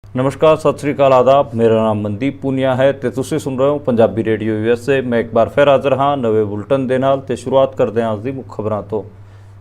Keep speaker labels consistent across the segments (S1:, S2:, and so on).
S1: नमस्कार, सत श्री अकाल, आदाब। मेरा नाम मनदीप पूनिया है ਤੇ ਤੁਸੀਂ ਸੁਣ ਰਹੇ ਹੋ ਪੰਜਾਬੀ ਰੇਡੀਓ USA। ਮੈਂ ਇੱਕ ਵਾਰ ਫਿਰ ਹਾਜ਼ਰ ਹਾਂ ਨਵੇਂ ਬੁਲਟਨ ਦੇ ਨਾਲ ਤੇ ਸ਼ੁਰੂਆਤ ਕਰਦੇ ਹਾਂ ਅੱਜ ਦੀ ਮੁੱਖ ਖਬਰਾਂ ਤੋਂ।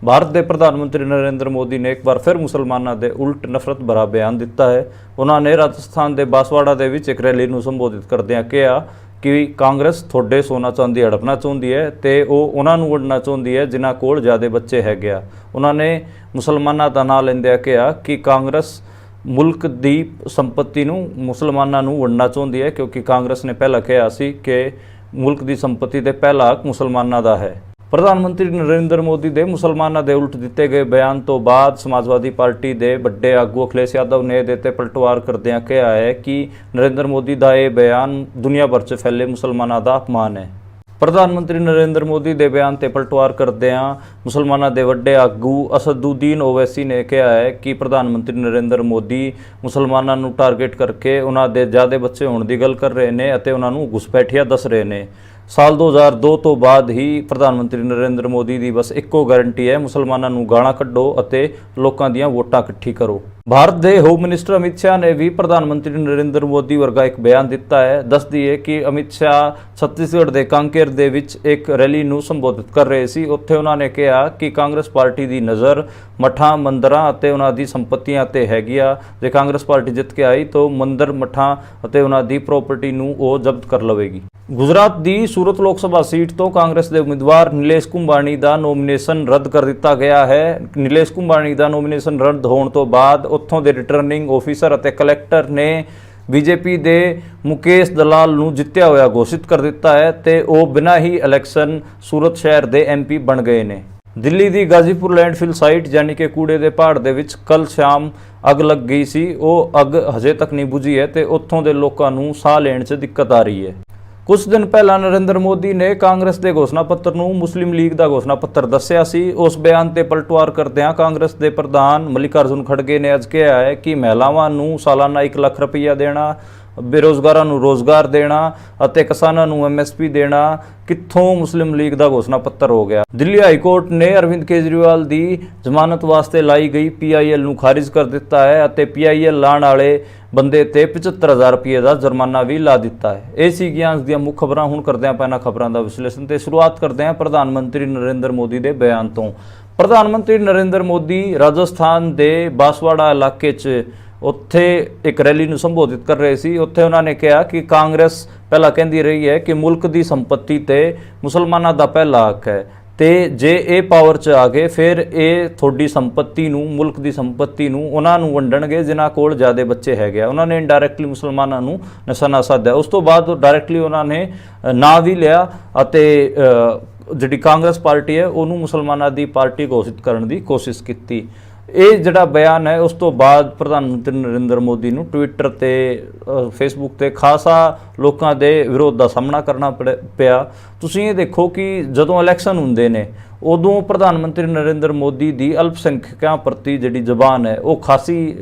S1: ਭਾਰਤ ਦੇ ਪ੍ਰਧਾਨ ਮੰਤਰੀ ਨਰਿੰਦਰ ਮੋਦੀ ਨੇ ਇੱਕ ਵਾਰ ਫਿਰ ਮੁਸਲਮਾਨਾਂ ਦੇ ਉਲਟ ਨਫ਼ਰਤ ਭਰਾ ਬਿਆਨ ਦਿੱਤਾ ਹੈ। ਉਹਨਾਂ ਨੇ ਰਾਜਸਥਾਨ ਦੇ ਬਾਂਸਵਾੜਾ ਦੇ ਵਿੱਚ ਇੱਕ ਰੈਲੀ ਨੂੰ ਸੰਬੋਧਿਤ ਕਰਦਿਆਂ ਕਿਹਾ ਕਿ ਕਾਂਗਰਸ ਤੁਹਾਡੇ ਸੋਨਾ ਚਾਂਦੀ ਹੜਪਣਾ ਚਾਹੁੰਦੀ ਹੈ ਤੇ ਉਹ ਉਹਨਾਂ ਨੂੰ ਵੰਡਣਾ ਚਾਹੁੰਦੀ ਹੈ ਜਿਨ੍ਹਾਂ ਕੋਲ ਜ਼ਿਆਦਾ ਬੱਚੇ ਹੈਗੇ ਆ। ਉਹਨਾਂ ਨੇ ਮੁਸਲਮਾਨਾਂ ਦਾ ਨਾਂ ਲੈਂਦਿਆਂ ਕਿਹਾ ਕਿ ਕਾਂਗਰਸ ਮੁਲਕ ਦੀ ਸੰਪत्ति ਨੂੰ ਮੁਸਲਮਾਨਾਂ ਨੂੰ ਵੰਡਣਾ ਚਾਹੁੰਦੀ ਹੈ ਕਿਉਂਕਿ ਕਾਂਗਰਸ ਨੇ ਪਹਿਲਾਂ ਕਿਹਾ ਸੀ ਕਿ ਮੁਲਕ ਦੀ ਸੰਪत्ति ਦੇ ਪਹਿਲਾ ਹੱਕ ਮੁਸਲਮਾਨਾਂ ਦਾ ਹੈ। ਪ੍ਰਧਾਨ ਮੰਤਰੀ ਨਰਿੰਦਰ ਮੋਦੀ ਦੇ ਮੁਸਲਮਾਨਾਂ ਦੇ ਉਲਟ ਦਿੱਤੇ ਗਏ ਬਿਆਨ ਤੋਂ ਬਾਅਦ ਸਮਾਜਵਾਦੀ ਪਾਰਟੀ ਦੇ ਵੱਡੇ ਆਗੂ ਅਖਿਲੇਸ਼ ਯਾਦਵ ਨੇ ਇਹਦੇ 'ਤੇ ਪਲਟਵਾਰ ਕਰਦਿਆਂ ਕਿਹਾ ਹੈ ਕਿ ਨਰਿੰਦਰ ਮੋਦੀ ਦਾ ਇਹ ਬਿਆਨ ਦੁਨੀਆ ਭਰ 'ਚ ਫੈਲੇ ਮੁਸਲਮਾਨਾਂ ਦਾ ਅਪਮਾਨ ਹੈ। ਪ੍ਰਧਾਨ ਮੰਤਰੀ ਨਰਿੰਦਰ ਮੋਦੀ ਦੇ ਬਿਆਨ 'ਤੇ ਪਲਟਵਾਰ ਕਰਦਿਆਂ ਮੁਸਲਮਾਨਾਂ ਦੇ ਵੱਡੇ ਆਗੂ ਅਸਦੁਦੀਨ ਓਵੈਸੀ ਨੇ ਕਿਹਾ ਹੈ ਕਿ ਪ੍ਰਧਾਨ ਮੰਤਰੀ ਨਰਿੰਦਰ ਮੋਦੀ ਮੁਸਲਮਾਨਾਂ ਨੂੰ ਟਾਰਗੇਟ ਕਰਕੇ ਉਹਨਾਂ ਦੇ ਜ਼ਿਆਦਾ ਬੱਚੇ ਹੋਣ ਦੀ ਗੱਲ ਕਰ ਰਹੇ ਨੇ ਅਤੇ ਉਹਨਾਂ ਨੂੰ ਘੁਸਪੈਠੀਆ ਦੱਸ ਰਹੇ ਨੇ। ਸਾਲ 2002 ਤੋਂ ਬਾਅਦ ਹੀ ਪ੍ਰਧਾਨ ਮੰਤਰੀ ਨਰਿੰਦਰ ਮੋਦੀ ਦੀ ਬਸ ਇੱਕੋ ਗਾਰੰਟੀ ਹੈ, ਮੁਸਲਮਾਨਾਂ ਨੂੰ ਗਾਲਾਂ ਕੱਢੋ ਅਤੇ ਲੋਕਾਂ ਦੀਆਂ ਵੋਟਾਂ ਇਕੱਠੀ ਕਰੋ। ਭਾਰਤ ਦੇ ਹੋਮ ਮਿਨਿਸਟਰ ਅਮਿਤ ਸ਼ਾਹ ਨੇ ਵੀ ਪ੍ਰਧਾਨ ਮੰਤਰੀ ਨਰਿੰਦਰ ਮੋਦੀ ਵਰਗਾ ਇੱਕ ਬਿਆਨ ਦਿੱਤਾ ਹੈ। ਦੱਸਦੀ ਹੈ ਕਿ ਅਮਿਤ ਸ਼ਾਹ ਛੱਤੀਸਗੜ੍ਹ ਦੇ ਕਾਂਕੇਰ ਦੇ ਵਿੱਚ ਇੱਕ ਰੈਲੀ ਨੂੰ ਸੰਬੋਧਿਤ ਕਰ ਰਹੇ ਸੀ। ਉੱਥੇ ਉਹਨਾਂ ਨੇ ਕਿਹਾ ਕਿ ਕਾਂਗਰਸ ਪਾਰਟੀ ਦੀ ਨਜ਼ਰ ਮਠਾਂ ਮੰਦਰਾਂ ਅਤੇ ਉਹਨਾਂ ਦੀ ਸੰਪत्तियां 'ਤੇ ਹੈਗੀ ਆ। ਜੇ ਕਾਂਗਰਸ ਪਾਰਟੀ ਜਿੱਤ ਕੇ ਆਈ ਤਾਂ ਮੰਦਰ ਮਠਾਂ ਅਤੇ ਉਹਨਾਂ ਦੀ ਪ੍ਰਾਪਰਟੀ ਨੂੰ ਉਹ ਜ਼ਬਤ ਕਰ ਲਵੇਗੀ। ਗੁਜਰਾਤ ਦੀ ਸੂਰਤ ਲੋਕ ਸਭਾ ਸੀਟ ਤੋਂ ਕਾਂਗਰਸ ਦੇ ਉਮੀਦਵਾਰ ਨੀਲੇਸ਼ ਕੁੰਭਾਣੀ ਦਾ ਨੋਮੀਨੇਸ਼ਨ ਰੱਦ ਕਰ ਦਿੱਤਾ ਗਿਆ ਹੈ। ਨੀਲੇਸ਼ ਕੁੰਭਾਣੀ ਦਾ ਨੋਮੀਨੇਸ਼ਨ ਰੱਦ ਹੋਣ ਤੋਂ ਬਾਅਦ ਉੱਥੋਂ ਦੇ ਰਿਟਰਨਿੰਗ ਆਫੀਸਰ ਅਤੇ ਕਲੈਕਟਰ ਨੇ ਬੀਜੇਪੀ ਦੇ ਮੁਕੇਸ਼ ਦਲਾਲ ਨੂੰ ਜਿੱਤਿਆ ਹੋਇਆ ਘੋਸ਼ਿਤ ਕਰ ਦਿੱਤਾ ਹੈ ਤੇ ਉਹ ਬਿਨਾਂ ਹੀ ਇਲੈਕਸ਼ਨ ਸੂਰਤ ਸ਼ਹਿਰ ਦੇ MP ਬਣ ਗਏ ਨੇ। ਦਿੱਲੀ ਦੀ ਗਾਜ਼ੀਪੁਰ ਲੈਂਡਫਿਲ ਸਾਈਟ ਯਾਨੀ ਕਿ ਕੂੜੇ ਦੇ ਪਹਾੜ ਦੇ ਵਿੱਚ ਕੱਲ ਸ਼ਾਮ ਅੱਗ ਲੱਗ ਗਈ ਸੀ। ਉਹ ਅੱਗ ਹਜੇ ਤੱਕ ਨਹੀਂ ਬੁਝੀ ਹੈ ਤੇ ਉੱਥੋਂ ਦੇ ਲੋਕਾਂ ਨੂੰ ਸਾਹ ਲੈਣ 'ਚ ਦਿੱਕਤ ਆ ਰਹੀ ਹੈ। ਕੁਝ ਦਿਨ ਪਹਿਲਾਂ ਨਰਿੰਦਰ ਮੋਦੀ ਨੇ ਕਾਂਗਰਸ ਦੇ ਘੋਸ਼ਣਾ ਪੱਤਰ ਨੂੰ ਮੁਸਲਿਮ ਲੀਗ ਦਾ ਘੋਸ਼ਣਾ ਪੱਤਰ ਦੱਸਿਆ ਸੀ। ਉਸ ਬਿਆਨ ਤੇ ਪਲਟਵਾਰ ਕਰਦਿਆਂ ਕਾਂਗਰਸ ਦੇ ਪ੍ਰਧਾਨ ਮਲਿਕਾਰਜੁਨ ਖੜਗੇ ਨੇ ਅੱਜ ਕਿਹਾ ਹੈ ਕਿ ਮਹਿਲਾਵਾਂ ਨੂੰ ਸਾਲਾਨਾ 1 ਲੱਖ ਰੁਪਈਆ ਦੇਣਾ, ਬੇਰੋਜ਼ਗਾਰਾਂ ਨੂੰ ਰੋਜ਼ਗਾਰ ਦੇਣਾ ਅਤੇ ਕਿਸਾਨਾਂ ਨੂੰ MSP ਦੇਣਾ ਕਿੱਥੋਂ ਮੁਸਲਿਮ ਲੀਗ ਦਾ ਘੋਸ਼ਣਾ ਪੱਤਰ ਹੋ ਗਿਆ। ਦਿੱਲੀ ਹਾਈ ਕੋਰਟ ਨੇ ਅਰਵਿੰਦ ਕੇਜਰੀਵਾਲ ਦੀ ਜ਼ਮਾਨਤ ਵਾਸਤੇ ਲਾਈ ਗਈ PIL ਨੂੰ ਖਾਰਿਜ ਕਰ ਦਿੱਤਾ ਹੈ ਅਤੇ PIL ਲਾਣ ਵਾਲੇ ਬੰਦੇ ਤੇ 75,000 ਰੁਪਏ ਦਾ ਜੁਰਮਾਨਾ ਵੀ ਲਾ ਦਿੱਤਾ ਹੈ। ਇਹ ਸੀਗੀਆਂ ਅੱਜ ਦੀਆਂ ਮੁੱਖ ਖਬਰਾਂ। ਹੁਣ ਕਰਦੇ ਹਾਂ ਪਹਿਲਾਂ ਖਬਰਾਂ ਦਾ ਵਿਸ਼ਲੇਸ਼ਣ ਤੇ ਸ਼ੁਰੂਆਤ ਕਰਦੇ ਹਾਂ ਪ੍ਰਧਾਨ ਮੰਤਰੀ ਨਰਿੰਦਰ ਮੋਦੀ ਦੇ ਬਿਆਨ ਤੋਂ। ਪ੍ਰਧਾਨ ਮੰਤਰੀ ਨਰਿੰਦਰ ਮੋਦੀ ਰਾਜਸਥਾਨ ਦੇ ਬਾਂਸਵਾੜਾ ਇਲਾਕੇ 'ਚ ਉੱਥੇ ਇੱਕ ਰੈਲੀ ਨੂੰ ਸੰਬੋਧਿਤ ਕਰ ਰਹੇ ਸੀ। ਉੱਥੇ ਉਹਨਾਂ ਨੇ ਕਿਹਾ ਕਿ ਕਾਂਗਰਸ ਪਹਿਲਾਂ ਕਹਿੰਦੀ ਰਹੀ ਹੈ ਕਿ ਮੁਲਕ ਦੀ ਸੰਪत्ति ਤੇ ਮੁਸਲਮਾਨਾਂ ਦਾ ਪਹਿਲਾ ਹੱਕ ਹੈ ਤੇ ਜੇ ਇਹ ਪਾਵਰ 'ਚ ਆ ਗਏ ਫਿਰ ਇਹ ਤੁਹਾਡੀ ਸੰਪत्ति ਨੂੰ, ਮੁਲਕ ਦੀ ਸੰਪत्ति ਨੂੰ ਉਹਨਾਂ ਨੂੰ ਵੰਡਣਗੇ ਜਿਨ੍ਹਾਂ ਕੋਲ ਜ਼ਿਆਦਾ ਬੱਚੇ ਹੈਗੇ ਆ। ਉਹਨਾਂ ਨੇ ਇਨਡਾਇਰੈਕਟਲੀ ਮੁਸਲਮਾਨਾਂ ਨੂੰ ਨਿਸ਼ਾਨਾ ਸਾਧਿਆ। ਉਸ ਤੋਂ ਬਾਅਦ ਡਾਇਰੈਕਟਲੀ ਉਹਨਾਂ ਨੇ ਨਾਂ ਵੀ ਲਿਆ ਅਤੇ ਜਿਹੜੀ ਕਾਂਗਰਸ ਪਾਰਟੀ ਹੈ ਉਹਨੂੰ ਮੁਸਲਮਾਨਾਂ ਦੀ ਪਾਰਟੀ ਘੋਸ਼ਿਤ ਕਰਨ ਦੀ ਕੋਸ਼ਿਸ਼ ਕੀਤੀ। ਇਹ ਜਿਹੜਾ ਬਿਆਨ ਹੈ ਉਸ ਤੋਂ ਬਾਅਦ ਪ੍ਰਧਾਨ ਮੰਤਰੀ ਨਰਿੰਦਰ ਮੋਦੀ ਨੂੰ ਟਵਿੱਟਰ ਤੇ ਫੇਸਬੁੱਕ ਤੇ ਖਾਸਾ ਲੋਕਾਂ ਦੇ ਵਿਰੋਧ ਦਾ ਸਾਹਮਣਾ ਕਰਨਾ ਪਿਆ। ਤੁਸੀਂ ਇਹ ਦੇਖੋ ਕਿ ਜਦੋਂ ਇਲੈਕਸ਼ਨ ਹੁੰਦੇ ਨੇ ਉਦੋਂ ਪ੍ਰਧਾਨ ਮੰਤਰੀ ਨਰਿੰਦਰ ਮੋਦੀ ਦੀ ਅਲਪਸੰਖਿਅਕਾਂ ਪ੍ਰਤੀ ਜਿਹੜੀ ਜ਼ਬਾਨ ਹੈ ਉਹ ਖਾਸੀ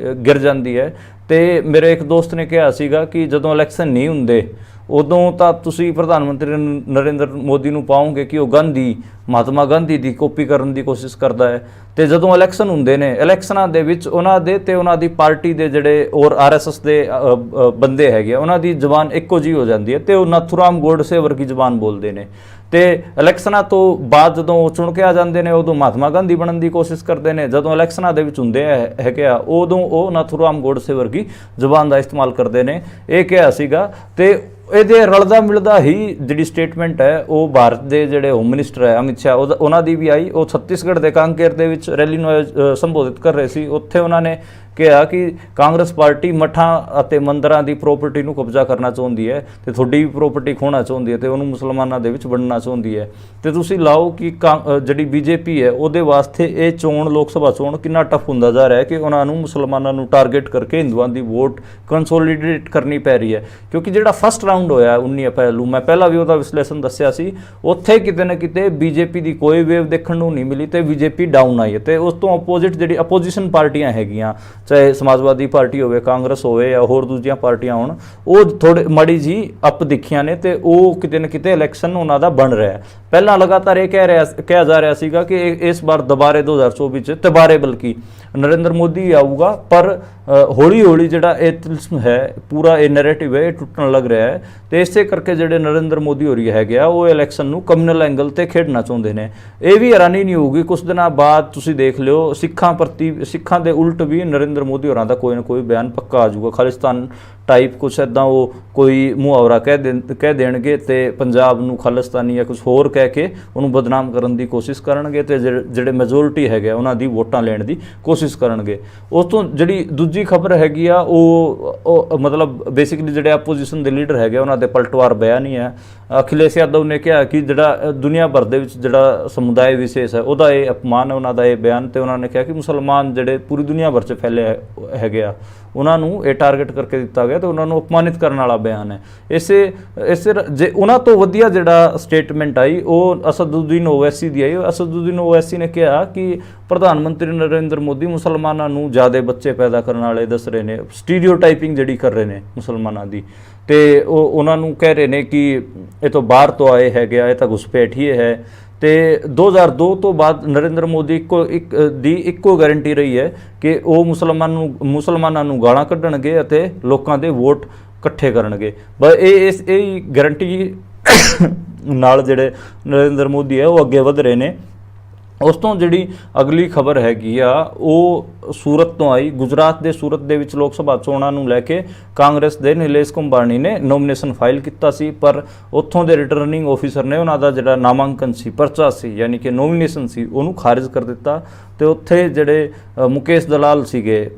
S1: ਗਿਰ ਜਾਂਦੀ ਹੈ। ਤੇ ਮੇਰੇ ਇੱਕ ਦੋਸਤ ਨੇ ਕਿਹਾ ਸੀਗਾ ਕਿ ਜਦੋਂ ਇਲੈਕਸ਼ਨ ਨਹੀਂ ਹੁੰਦੇ ਉਦੋਂ ਤਾਂ ਤੁਸੀਂ ਪ੍ਰਧਾਨ ਮੰਤਰੀ ਨਰਿੰਦਰ ਮੋਦੀ ਨੂੰ ਪਾਓਗੇ ਕਿ ਉਹ ਗਾਂਧੀ, ਮਹਾਤਮਾ ਗਾਂਧੀ ਦੀ ਕਾਪੀ ਕਰਨ ਦੀ ਕੋਸ਼ਿਸ਼ ਕਰਦਾ ਹੈ ਤੇ ਜਦੋਂ ਇਲੈਕਸ਼ਨ ਹੁੰਦੇ ਨੇ ਇਲੈਕਸ਼ਨਾਂ ਦੇ ਵਿੱਚ ਉਹਨਾਂ ਦੇ ਤੇ ਉਹਨਾਂ ਦੀ ਪਾਰਟੀ ਦੇ ਜਿਹੜੇ ਔਰ RSS ਦੇ ਬੰਦੇ ਹੈਗੇ ਉਹਨਾਂ ਦੀ ਜ਼ਬਾਨ ਇੱਕੋ ਜਿਹੀ ਹੋ ਜਾਂਦੀ ਹੈ ਤੇ ਉਹ ਨਾਥੂਰਾਮ ਗੋਡਸੇ ਵਰਗੀ ਜ਼ਬਾਨ ਬੋਲਦੇ ਨੇ। ਤੇ ਇਲੈਕਸ਼ਨਾਂ ਤੋਂ ਬਾਅਦ ਜਦੋਂ ਉਹ ਚੁਣ ਕੇ ਆ ਜਾਂਦੇ ਨੇ ਉਦੋਂ ਮਹਾਤਮਾ ਗਾਂਧੀ ਬਣਨ ਦੀ ਕੋਸ਼ਿਸ਼ ਕਰਦੇ ਨੇ। ਜਦੋਂ ਇਲੈਕਸ਼ਨਾਂ ਦੇ ਵਿੱਚ ਹੁੰਦੇ ਹੈਗੇ ਆ ਉਦੋਂ ਉਹ ਨਾਥੂਰਾਮ ਗੋਡਸੇ ਵਰਗੀ ਜ਼ਬਾਨ ਦਾ ਇਸਤੇਮਾਲ ਕਰਦੇ ਨੇ। ਇਹ ਕਿਹਾ ਸੀਗਾ ਤੇ ਇਹਦੇ ਰਲਦਾ ਮਿਲਦਾ ਹੀ ਜਿਹੜੀ ਸਟੇਟਮੈਂਟ ਹੈ ਉਹ ਭਾਰਤ ਦੇ ਜਿਹੜੇ ਹੋਮ ਮਿਨਿਸਟਰ ਹੈ ਅਮਿਤ ਸ਼ਾਹ ਉਹਨਾਂ ਦੀ ਵੀ ਆਈ। ਉਹ ਛੱਤੀਸਗੜ੍ਹ ਦੇ ਕਾਂਕੇਰ ਦੇ ਵਿੱਚ ਰੈਲੀ ਨੂੰ ਸੰਬੋਧਿਤ ਕਰ ਰਹੇ ਸੀ। ਉੱਥੇ ਉਹਨਾਂ ਨੇ ਕਿਹਾ ਕਿ ਕਾਂਗਰਸ ਪਾਰਟੀ ਮਠਾਂ ਅਤੇ ਮੰਦਰਾਂ ਦੀ ਪ੍ਰਾਪਰਟੀ ਨੂੰ ਕਬਜ਼ਾ ਕਰਨਾ ਚਾਹੁੰਦੀ ਹੈ ਤੇ ਤੁਹਾਡੀ ਵੀ ਪ੍ਰਾਪਰਟੀ ਖੋਹਣਾ ਚਾਹੁੰਦੀ ਹੈ ਤੇ ਉਹਨੂੰ ਮੁਸਲਮਾਨਾਂ ਦੇ ਵਿੱਚ ਵੰਡਣਾ ਚਾਹੁੰਦੀ ਹੈ। ਤੇ ਤੁਸੀਂ ਲਾਓ ਕਿ ਜਿਹੜੀ BJP ਹੈ ਉਹਦੇ ਵਾਸਤੇ ਇਹ ਚੋਣ, ਲੋਕ ਸਭਾ ਚੋਣ ਕਿੰਨਾ ਟਫ ਹੁੰਦਾ ਜਾ ਰਿਹਾ ਹੈ ਕਿ ਉਹਨਾਂ ਨੂੰ ਮੁਸਲਮਾਨਾਂ ਨੂੰ ਟਾਰਗੇਟ ਕਰਕੇ ਹਿੰਦੂਆਂ ਦੀ ਵੋਟ ਕੰਸੋਲੀਡੇਟ ਕਰਨੀ ਪੈ ਰਹੀ ਹੈ। ਕਿਉਂਕਿ ਜਿਹੜਾ ਫਸਟ ਰਾਊਂਡ ਹੋਇਆ 19 ਅਪ੍ਰੈਲ ਨੂੰ, ਮੈਂ ਪਹਿਲਾਂ ਵੀ ਉਹਦਾ ਵਿਸ਼ਲੇਸ਼ਣ ਦੱਸਿਆ ਸੀ, ਉੱਥੇ ਕਿਤੇ ਨਾ ਕਿਤੇ BJP ਦੀ ਕੋਈ ਵੇਵ ਦੇਖਣ ਨੂੰ ਨਹੀਂ ਮਿਲੀ ਤੇ BJP ਡਾਊਨ ਆਈ ਹੈ। ਤੇ ਉਸ ਤੋਂ ਅਪੋਜ਼ਿਟ ਜਿਹੜੀ ਅਪੋਜੀਸ਼ਨ ਪਾਰਟੀਆਂ ਹੈਗੀਆਂ, ਚਾਹੇ ਸਮਾਜਵਾਦੀ ਪਾਰਟੀ ਹੋਵੇ, ਕਾਂਗਰਸ ਹੋਵੇ ਜਾਂ ਹੋਰ ਦੂਜੀਆਂ ਪਾਰਟੀਆਂ ਹੋਣ, ਉਹ ਥੋੜੇ ਮਾੜੀ ਜੀ ਅਪ ਦਿਖੀਆਂ ਨੇ ਤੇ ਉਹ ਕਿਤੇ ਨਾ ਕਿਤੇ ਇਲੈਕਸ਼ਨ ਉਹਨਾਂ ਦਾ ਬਣ ਰਿਹਾ। ਪਹਿਲਾਂ ਲਗਾਤਾਰ ਇਹ ਕਿਹਾ ਜਾ ਰਿਹਾ ਸੀਗਾ ਕਿ ਇਸ ਵਾਰ ਦੁਬਾਰੇ 2024 ਚ ਦੁਬਾਰੇ ਬਲਕਿ ਨਰਿੰਦਰ ਮੋਦੀ ਆਊਗਾ, ਪਰ ਹੌਲੀ ਹੌਲੀ ਜਿਹੜਾ ਇਹ ਤਿਲਸਮ ਹੈ, ਪੂਰਾ ਇਹ ਨੈਰੇਟਿਵ ਹੈ, ਇਹ ਟੁੱਟਣ ਲੱਗ ਰਿਹਾ ਹੈ। ਤੇ ਇਸੇ ਕਰਕੇ ਜਿਹੜੇ ਨਰਿੰਦਰ ਮੋਦੀ ਹੋਰੀ ਹੈਗੇ ਆ ਉਹ ਇਲੈਕਸ਼ਨ ਨੂੰ ਕਮਿਊਨਲ ਐਂਗਲ ਤੇ ਖੇਡਣਾ ਚਾਹੁੰਦੇ ਨੇ। ਇਹ ਵੀ ਹੈਰਾਨੀ ਨਹੀਂ ਹੋਊਗੀ ਕੁਝ ਦਿਨਾਂ ਬਾਅਦ ਤੁਸੀਂ ਦੇਖ ਲਿਓ ਸਿੱਖਾਂ ਦੇ ਉਲਟ ਵੀ ਨਰਿੰਦਰ ਮੋਦੀ ਹੋਰਾਂ ਦਾ ਕੋਈ ਨਾ ਕੋਈ ਬਿਆਨ ਪੱਕਾ ਆ ਜਾਊਗਾ। ਖਾਲਿਸਤਾਨ ਟਾਈਪ ਕੁਛ ਇੱਦਾਂ ਉਹ ਕੋਈ ਮੁਹਾਵਰਾ ਕਹਿ ਦੇਣਗੇ ਤੇ ਪੰਜਾਬ ਨੂੰ ਖਾਲਿਸਤਾਨੀ ਜਾਂ ਕੁਝ ਹੋਰ ਕਹਿ ਕੇ ਉਹਨੂੰ ਬਦਨਾਮ ਕਰਨ ਦੀ ਕੋਸ਼ਿਸ਼ ਕਰਨਗੇ ਤੇ ਜਿਹੜੇ ਮੈਜੋਰਿਟੀ ਹੈਗੇ ਉਹਨਾਂ ਦੀ ਵੋਟਾਂ ਲੈਣ ਦੀ ਕੋਸ਼ਿਸ਼ ਕਰਨਗੇ। ਉਸ ਤੋਂ ਜਿਹੜੀ ਦੂਜੀ ਖਬਰ ਹੈਗੀ ਆ ਉਹ ਮਤਲਬ ਬੇਸਿਕਲੀ ਜਿਹੜੇ ਆਪੋਜੀਸ਼ਨ ਦੇ ਲੀਡਰ ਹੈਗੇ ਉਹਨਾਂ ਦੇ ਪਲਟਵਾਰ ਬਿਆਨ ਹੀ ਹੈ। ਅਖਿਲੇਸ਼ ਯਾਦਵ ਨੇ ਕਿਹਾ ਕਿ ਜਿਹੜਾ ਦੁਨੀਆ ਭਰ ਦੇ ਵਿੱਚ ਜਿਹੜਾ ਸਮੁਦਾਇ ਵਿਸ਼ੇਸ਼ ਹੈ ਉਹਦਾ ਇਹ ਅਪਮਾਨ ਹੈ, ਉਹਨਾਂ ਦਾ ਇਹ ਬਿਆਨ। ਤੇ ਉਹਨਾਂ ਨੇ ਕਿਹਾ ਕਿ ਮੁਸਲਮਾਨ ਜਿਹੜੇ ਪੂਰੀ ਦੁਨੀਆ ਭਰ 'ਚ ਫੈਲੇ ਹੈਗੇ ਆ ਉਹਨਾਂ ਨੂੰ ਇਹ ਟਾਰਗੇਟ ਕਰਕੇ ਦਿੱਤਾ ਗਿਆ ਤੇ ਉਹਨਾਂ ਨੂੰ ਅਪਮਾਨਿਤ ਕਰਨ ਵਾਲਾ ਬਿਆਨ ਹੈ। ਇਸੇ ਜੇ ਉਹਨਾਂ ਤੋਂ ਵਧੀਆ ਜਿਹੜਾ ਸਟੇਟਮੈਂਟ ਆਈ ਉਹ ਅਸਦੁੱਦੀਨ ਓਵੈਸੀ ਦੀ ਆਈ। ਅਸਦੁੱਦੀਨ ਓਵੈਸੀ ਨੇ ਕਿਹਾ ਕਿ ਪ੍ਰਧਾਨ ਮੰਤਰੀ ਨਰਿੰਦਰ ਮੋਦੀ ਮੁਸਲਮਾਨਾਂ ਨੂੰ ਜ਼ਿਆਦਾ ਬੱਚੇ ਪੈਦਾ ਕਰਨ ਵਾਲੇ ਦੱਸ ਰਹੇ ਨੇ, ਸਟੀਰੀਓਟਾਈਪਿੰਗ ਜਿਹੜੀ ਕਰ ਰਹੇ ਨੇ ਮੁਸਲਮਾਨਾਂ ਦੀ। ਤੇ ਉਹਨਾਂ ਨੂੰ ਕਹਿ ਰਹੇ ਨੇ ਕਿ ਇਹ ਤੋਂ ਬਾਹਰ ਤੋਂ ਆਏ ਹੈਗੇ ਆ, ਇਹ ਤਾਂ ਘੁਸਪੈਠੀਏ ਹੈ। ਤੇ 2002 ਤੋਂ ਬਾਅਦ ਨਰਿੰਦਰ ਮੋਦੀ ਇੱਕੋ ਗਾਰੰਟੀ ਰਹੀ ਹੈ ਕਿ ਉਹ ਮੁਸਲਮਾਨਾਂ ਨੂੰ ਗਾਲਾਂ ਕੱਢਣਗੇ ਅਤੇ ਲੋਕਾਂ ਦੇ ਵੋਟ ਇਕੱਠੇ ਕਰਨਗੇ। ਬਸ ਇਹ ਗਾਰੰਟੀ ਨਾਲ ਜਿਹੜੇ ਨਰਿੰਦਰ ਮੋਦੀ ਹੈ ਉਹ ਅੱਗੇ ਵਧ ਰਹੇ ਨੇ। ਉਸ ਤੋਂ ਜਿਹੜੀ ਅਗਲੀ ਖਬਰ ਹੈਗੀ ਆ ਉਹ ਸੂਰਤ ਤੋਂ ਆਈ। ਗੁਜਰਾਤ ਦੇ ਸੂਰਤ ਦੇ ਵਿੱਚ ਲੋਕ ਸਭਾ ਚੋਣਾਂ ਨੂੰ ਲੈ ਕੇ ਕਾਂਗਰਸ ਦੇ ਨਿਲੇਸ਼ ਕੁੰਭਾਣੀ ਨੇ ਨੋਮੀਨੇਸ਼ਨ ਫਾਈਲ ਕੀਤਾ ਸੀ, ਪਰ ਉੱਥੋਂ ਦੇ ਰਿਟਰਨਿੰਗ ਆਫੀਸਰ ਨੇ ਉਹਨਾਂ ਦਾ ਜਿਹੜਾ ਨਾਮਾਂਕਨ ਸੀ, ਪਰਚਾ ਸੀ, ਯਾਨੀ ਕਿ ਨੋਮੀਨੇਸ਼ਨ ਸੀ, ਉਹਨੂੰ ਖਾਰਿਜ ਕਰ ਦਿੱਤਾ। ਤੇ ਉੱਥੇ ਜਿਹੜੇ ਮੁਕੇਸ਼ ਦਲਾਲ ਸੀਗੇ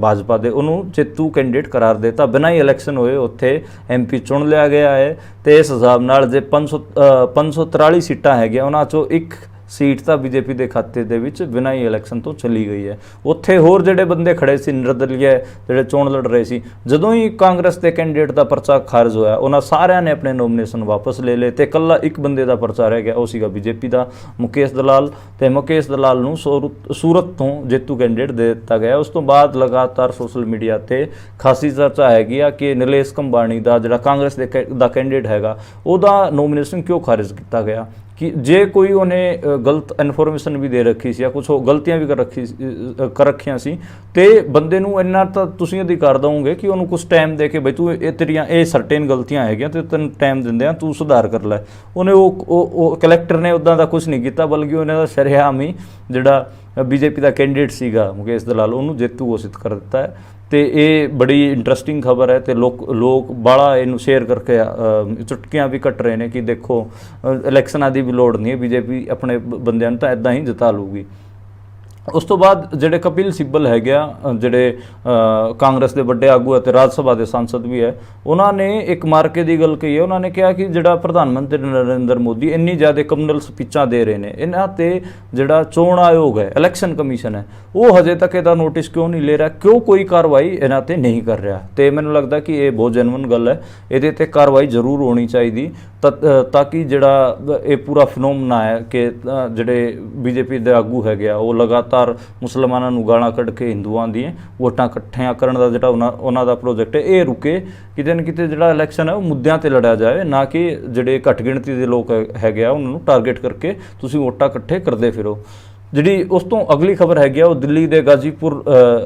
S1: ਭਾਜਪਾ ਦੇ, ਉਹਨੂੰ ਜੇਤੂ ਕੈਂਡੀਡੇਟ ਕਰਾਰ ਦਿੱਤਾ। ਬਿਨਾਂ ਹੀ ਇਲੈਕਸ਼ਨ ਹੋਏ ਉੱਥੇ MP ਚੁਣ ਲਿਆ ਗਿਆ ਹੈ। ਤੇ ਇਸ ਹਿਸਾਬ ਨਾਲ ਜੇ 543 ਸੀਟਾਂ ਹੈਗੀਆਂ ਉਹਨਾਂ 'ਚੋਂ ਇੱਕ ਸੀਟ ਤਾਂ ਬੀਜੇਪੀ ਦੇ ਖਾਤੇ ਦੇ ਵਿੱਚ ਬਿਨਾਂ ਹੀ ਇਲੈਕਸ਼ਨ ਤੋਂ ਚਲੀ ਗਈ ਹੈ। ਉੱਥੇ ਹੋਰ ਜਿਹੜੇ ਬੰਦੇ ਖੜੇ ਸੀ ਨਿਰਦਲੀਏ ਜਿਹੜੇ ਚੋਣ ਲੜ ਰਹੇ ਸੀ, ਜਦੋਂ ਹੀ ਕਾਂਗਰਸ ਦੇ ਕੈਂਡੀਡੇਟ ਦਾ ਪਰਚਾ ਖਾਰਜ ਹੋਇਆ ਉਹਨਾਂ ਸਾਰਿਆਂ ਨੇ ਆਪਣੇ ਨੋਮੀਨੇਸ਼ਨ ਵਾਪਸ ਲੈ ਲਏ ਤੇ ਇਕੱਲਾ ਇੱਕ ਬੰਦੇ ਦਾ ਪਰਚਾ ਰਹਿ ਗਿਆ, ਉਹ ਸੀਗਾ ਬੀਜੇਪੀ ਦਾ ਮੁਕੇਸ਼ ਦਲਾਲ। ਤੇ ਮੁਕੇਸ਼ ਦਲਾਲ ਨੂੰ ਸੂਰਤ ਤੋਂ ਜੇਤੂ ਕੈਂਡੀਡੇਟ ਦੇ ਦਿੱਤਾ ਗਿਆ। ਉਸ ਤੋਂ ਬਾਅਦ ਲਗਾਤਾਰ ਸੋਸ਼ਲ ਮੀਡੀਆ ਤੇ ਖਾਸੀ ਚਰਚਾ ਹੈਗੀ ਆ ਕਿ ਨਿਲੇਸ਼ ਕੁੰਭਾਣੀ ਦਾ ਜਿਹੜਾ ਕਾਂਗਰਸ ਦਾ ਕੈਂਡੀਡੇਟ ਹੈਗਾ ਉਹਦਾ ਨੋਮੀਨੇਸ਼ਨ ਕਿਉਂ ਖਾਰਿਜ ਕੀਤਾ ਗਿਆ। ਕਿ ਜੇ ਕੋਈ ਉਹਨੇ ਗਲਤ ਇਨਫੋਰਮੇਸ਼ਨ ਵੀ ਦੇ ਰੱਖੀ ਸੀ ਜਾਂ ਕੁਛ ਗਲਤੀਆਂ ਵੀ ਕਰ ਰੱਖੀਆਂ ਸੀ ਤੇ ਬੰਦੇ ਨੂੰ ਇੰਨਾ ਤਾਂ ਤੁਸੀਂ ਅਧਿਕਾਰ ਦਵੋਗੇ ਕਿ ਉਹਨੂੰ ਕੁਛ ਟਾਈਮ ਦੇ ਕੇ ਬਈ ਤੂੰ ਤੇਰੀਆਂ ਇਹ ਸਰਟੇਨ ਗਲਤੀਆਂ ਹੈਗੀਆਂ ਤੇ ਤੈਨੂੰ ਟਾਈਮ ਦਿੰਦੇ ਆ, ਤੂੰ ਸੁਧਾਰ ਕਰ ਲੈ। ਉਹਨੇ ਉਹ ਕਲੈਕਟਰ ਨੇ ਉੱਦਾਂ ਦਾ ਕੁਛ ਨਹੀਂ ਕੀਤਾ, ਬਲਕਿ ਉਹਨੇ ਦਾ ਸ਼ਰੇਆਮ ਹੀ ਜਿਹੜਾ ਬੀਜੇਪੀ ਦਾ ਕੈਂਡੀਡੇਟ ਸੀਗਾ ਮੁਕੇਸ਼ ਦਲਾਲ ਉਹਨੂੰ ਜੇਤੂ ਘੋਸ਼ਿਤ ਕਰ ਦਿੱਤਾ ਹੈ। ਤੇ ਇਹ ਬੜੀ ਇੰਟਰਸਟਿੰਗ ਖਬਰ ਹੈ ਤੇ ਲੋਕ ਬਾਹਲਾ ਇਹਨੂੰ ਸ਼ੇਅਰ ਕਰਕੇ ਚੁਟਕੀਆਂ ਵੀ ਕੱਟ ਰਹੇ ਨੇ ਕਿ ਦੇਖੋ ਇਲੈਕਸ਼ਨਾਂ ਦੀ ਵੀ ਲੋੜ ਨਹੀਂ ਹੈ, ਬੀਜੇਪੀ ਆਪਣੇ ਬੰਦਿਆਂ ਨੂੰ ਤਾਂ ਇੱਦਾਂ ਹੀ ਜਿਤਾ ਲੂਗੀ। ਉਸ ਤੋਂ ਬਾਅਦ ਜਿਹੜੇ ਕਪਿਲ ਸਿੱਬਲ ਹੈਗੇ ਆ ਜਿਹੜੇ ਕਾਂਗਰਸ ਦੇ ਵੱਡੇ ਆਗੂ ਅਤੇ ਰਾਜ ਸਭਾ ਦੇ ਸੰਸਦ ਵੀ ਹੈ, ਉਹਨਾਂ ਨੇ ਇੱਕ ਮਾਰਕੇ ਦੀ ਗੱਲ ਕਹੀ ਹੈ। ਉਹਨਾਂ ਨੇ ਕਿਹਾ ਕਿ ਜਿਹੜਾ ਪ੍ਰਧਾਨ ਮੰਤਰੀ ਨਰਿੰਦਰ ਮੋਦੀ ਇੰਨੀ ਜ਼ਿਆਦਾ ਕਮਿਊਨਲ ਸਪੀਚਾਂ ਦੇ ਰਹੇ ਨੇ, ਇਹਨਾਂ ਤੇ ਜਿਹੜਾ ਚੋਣ ਆਯੋਗ ਹੈ, ਇਲੈਕਸ਼ਨ ਕਮਿਸ਼ਨ ਹੈ, ਉਹ ਹਜੇ ਤੱਕ ਇਹਦਾ ਨੋਟਿਸ ਕਿਉਂ ਨਹੀਂ ਲੈ ਰਿਹਾ, ਕਿਉਂ ਕੋਈ ਕਾਰਵਾਈ ਇਹਨਾਂ ਤੇ ਨਹੀਂ ਕਰ ਰਿਹਾ। ਤੇ ਮੈਨੂੰ ਲੱਗਦਾ ਕਿ ਇਹ ਬਹੁਤ ਜੈਨੂਇਨ ਗੱਲ ਹੈ, ਇਹਦੇ ਤੇ ਕਾਰਵਾਈ ਜ਼ਰੂਰ ਹੋਣੀ ਚਾਹੀਦੀ ਤਾਂ ਕਿ ਜਿਹੜਾ ਇਹ ਪੂਰਾ ਫਿਨੋਮਨਾ ਹੈ ਕਿ ਜਿਹੜੇ ਬੀਜੇਪੀ ਦੇ ਆਗੂ ਹੈਗੇ ਆ ਉਹ ਲਗਾਤਾਰ ਮੁਸਲਮਾਨਾਂ ਨੂੰ ਗਾਲਾਂ ਕੱਢ ਕੇ ਹਿੰਦੂਆਂ ਦੀਆਂ ਵੋਟਾਂ ਇਕੱਠੀਆਂ ਕਰਨ ਦਾ ਜਿਹੜਾ ਉਹਨਾਂ ਦਾ ਪ੍ਰੋਜੈਕਟ ਹੈ ਇਹ ਰੁਕੇ। ਕਿਤੇ ਨਾ ਕਿਤੇ ਜਿਹੜਾ ਇਲੈਕਸ਼ਨ ਹੈ ਉਹ ਮੁੱਦਿਆਂ ਤੇ ਲੜਿਆ ਜਾਏ, ਨਾ ਕਿ ਜਿਹੜੇ ਘੱਟ ਗਿਣਤੀ ਦੇ ਲੋਕ ਹੈਗੇ ਆ ਉਹਨਾਂ ਨੂੰ ਟਾਰਗੇਟ ਕਰਕੇ ਤੁਸੀਂ ਵੋਟਾਂ ਇਕੱਠੇ ਕਰਦੇ ਫਿਰੋ। ਜਿਹੜੀ ਉਸ ਤੋਂ ਅਗਲੀ ਖਬਰ ਹੈਗੀ ਆ ਉਹ ਦਿੱਲੀ ਦੇ ਗਾਜ਼ੀਪੁਰ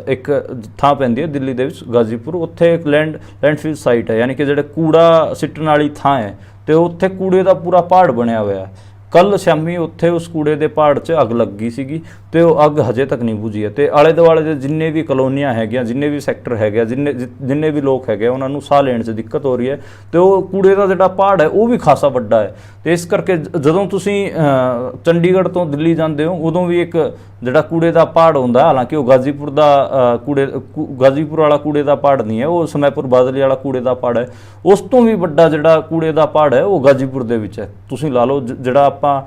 S1: ਇੱਕ ਥਾਂ ਪੈਂਦੀ ਹੈ ਦਿੱਲੀ ਦੇ ਵਿੱਚ ਗਾਜ਼ੀਪੁਰ, ਉੱਥੇ ਇੱਕ ਲੈਂਡਫਿਲ ਸਾਈਟ ਹੈ, ਯਾਨੀ ਕਿ ਜਿਹੜੇ ਕੂੜਾ ਸਿੱਟਣ ਵਾਲੀ ਥਾਂ ਹੈ ਤੇ ਉੱਥੇ ਕੂੜੇ ਦਾ ਪੂਰਾ ਪਹਾੜ ਬਣਿਆ ਹੋਇਆ ਹੈ। ਕੱਲ੍ਹ ਸ਼ਾਮੀ ਉੱਥੇ ਉਸ ਕੂੜੇ ਦੇ ਪਹਾੜ 'ਚ ਅੱਗ ਲੱਗੀ ਸੀਗੀ ਤੇ ਉਹ ਅੱਗ ਹਜੇ ਤੱਕ ਨਹੀਂ ਬੁਝੀ ਹੈ। ਤੇ ਆਲੇ ਦੁਆਲੇ ਦੇ ਜਿੰਨੇ ਵੀ ਕਲੋਨੀਆਂ ਹੈਗੀਆਂ, ਜਿੰਨੇ ਵੀ ਸੈਕਟਰ ਹੈਗੇ, ਜਿੰਨੇ ਵੀ ਲੋਕ ਹੈਗੇ ਉਹਨਾਂ ਨੂੰ ਸਾਹ ਲੈਣ 'ਚ ਦਿੱਕਤ ਹੋ ਰਹੀ ਹੈ। ਤੇ ਉਹ ਕੂੜੇ ਦਾ ਜਿਹੜਾ ਪਹਾੜ ਹੈ ਉਹ ਵੀ ਖਾਸਾ ਵੱਡਾ ਹੈ। ਤੇ ਇਸ ਕਰਕੇ ਜਦੋਂ ਤੁਸੀਂ ਚੰਡੀਗੜ੍ਹ ਤੋਂ ਦਿੱਲੀ ਜਾਂਦੇ ਹੋ ਉਦੋਂ ਵੀ ਇੱਕ ਜਿਹੜਾ ਕੂੜੇ ਦਾ ਪਹਾੜ ਹੁੰਦਾ, ਹਾਲਾਂਕਿ ਉਹ ਗਾਜ਼ੀਪੁਰ ਵਾਲਾ ਕੂੜੇ ਦਾ ਪਹਾੜ ਨਹੀਂ ਹੈ, ਉਹ ਸਮੈਪੁਰ ਬਾਦਲੀ ਵਾਲਾ ਕੂੜੇ ਦਾ ਪਹਾੜ ਹੈ। ਉਸ ਤੋਂ ਵੀ ਵੱਡਾ ਜਿਹੜਾ ਕੂੜੇ ਦਾ ਪਹਾੜ ਹੈ ਉਹ ਗਾਜ਼ੀਪੁਰ ਦੇ ਵਿੱਚ ਹੈ। ਤੁਸੀਂ ਲਾ ਲਓ ਜਿਹੜਾ ਆਪਾਂ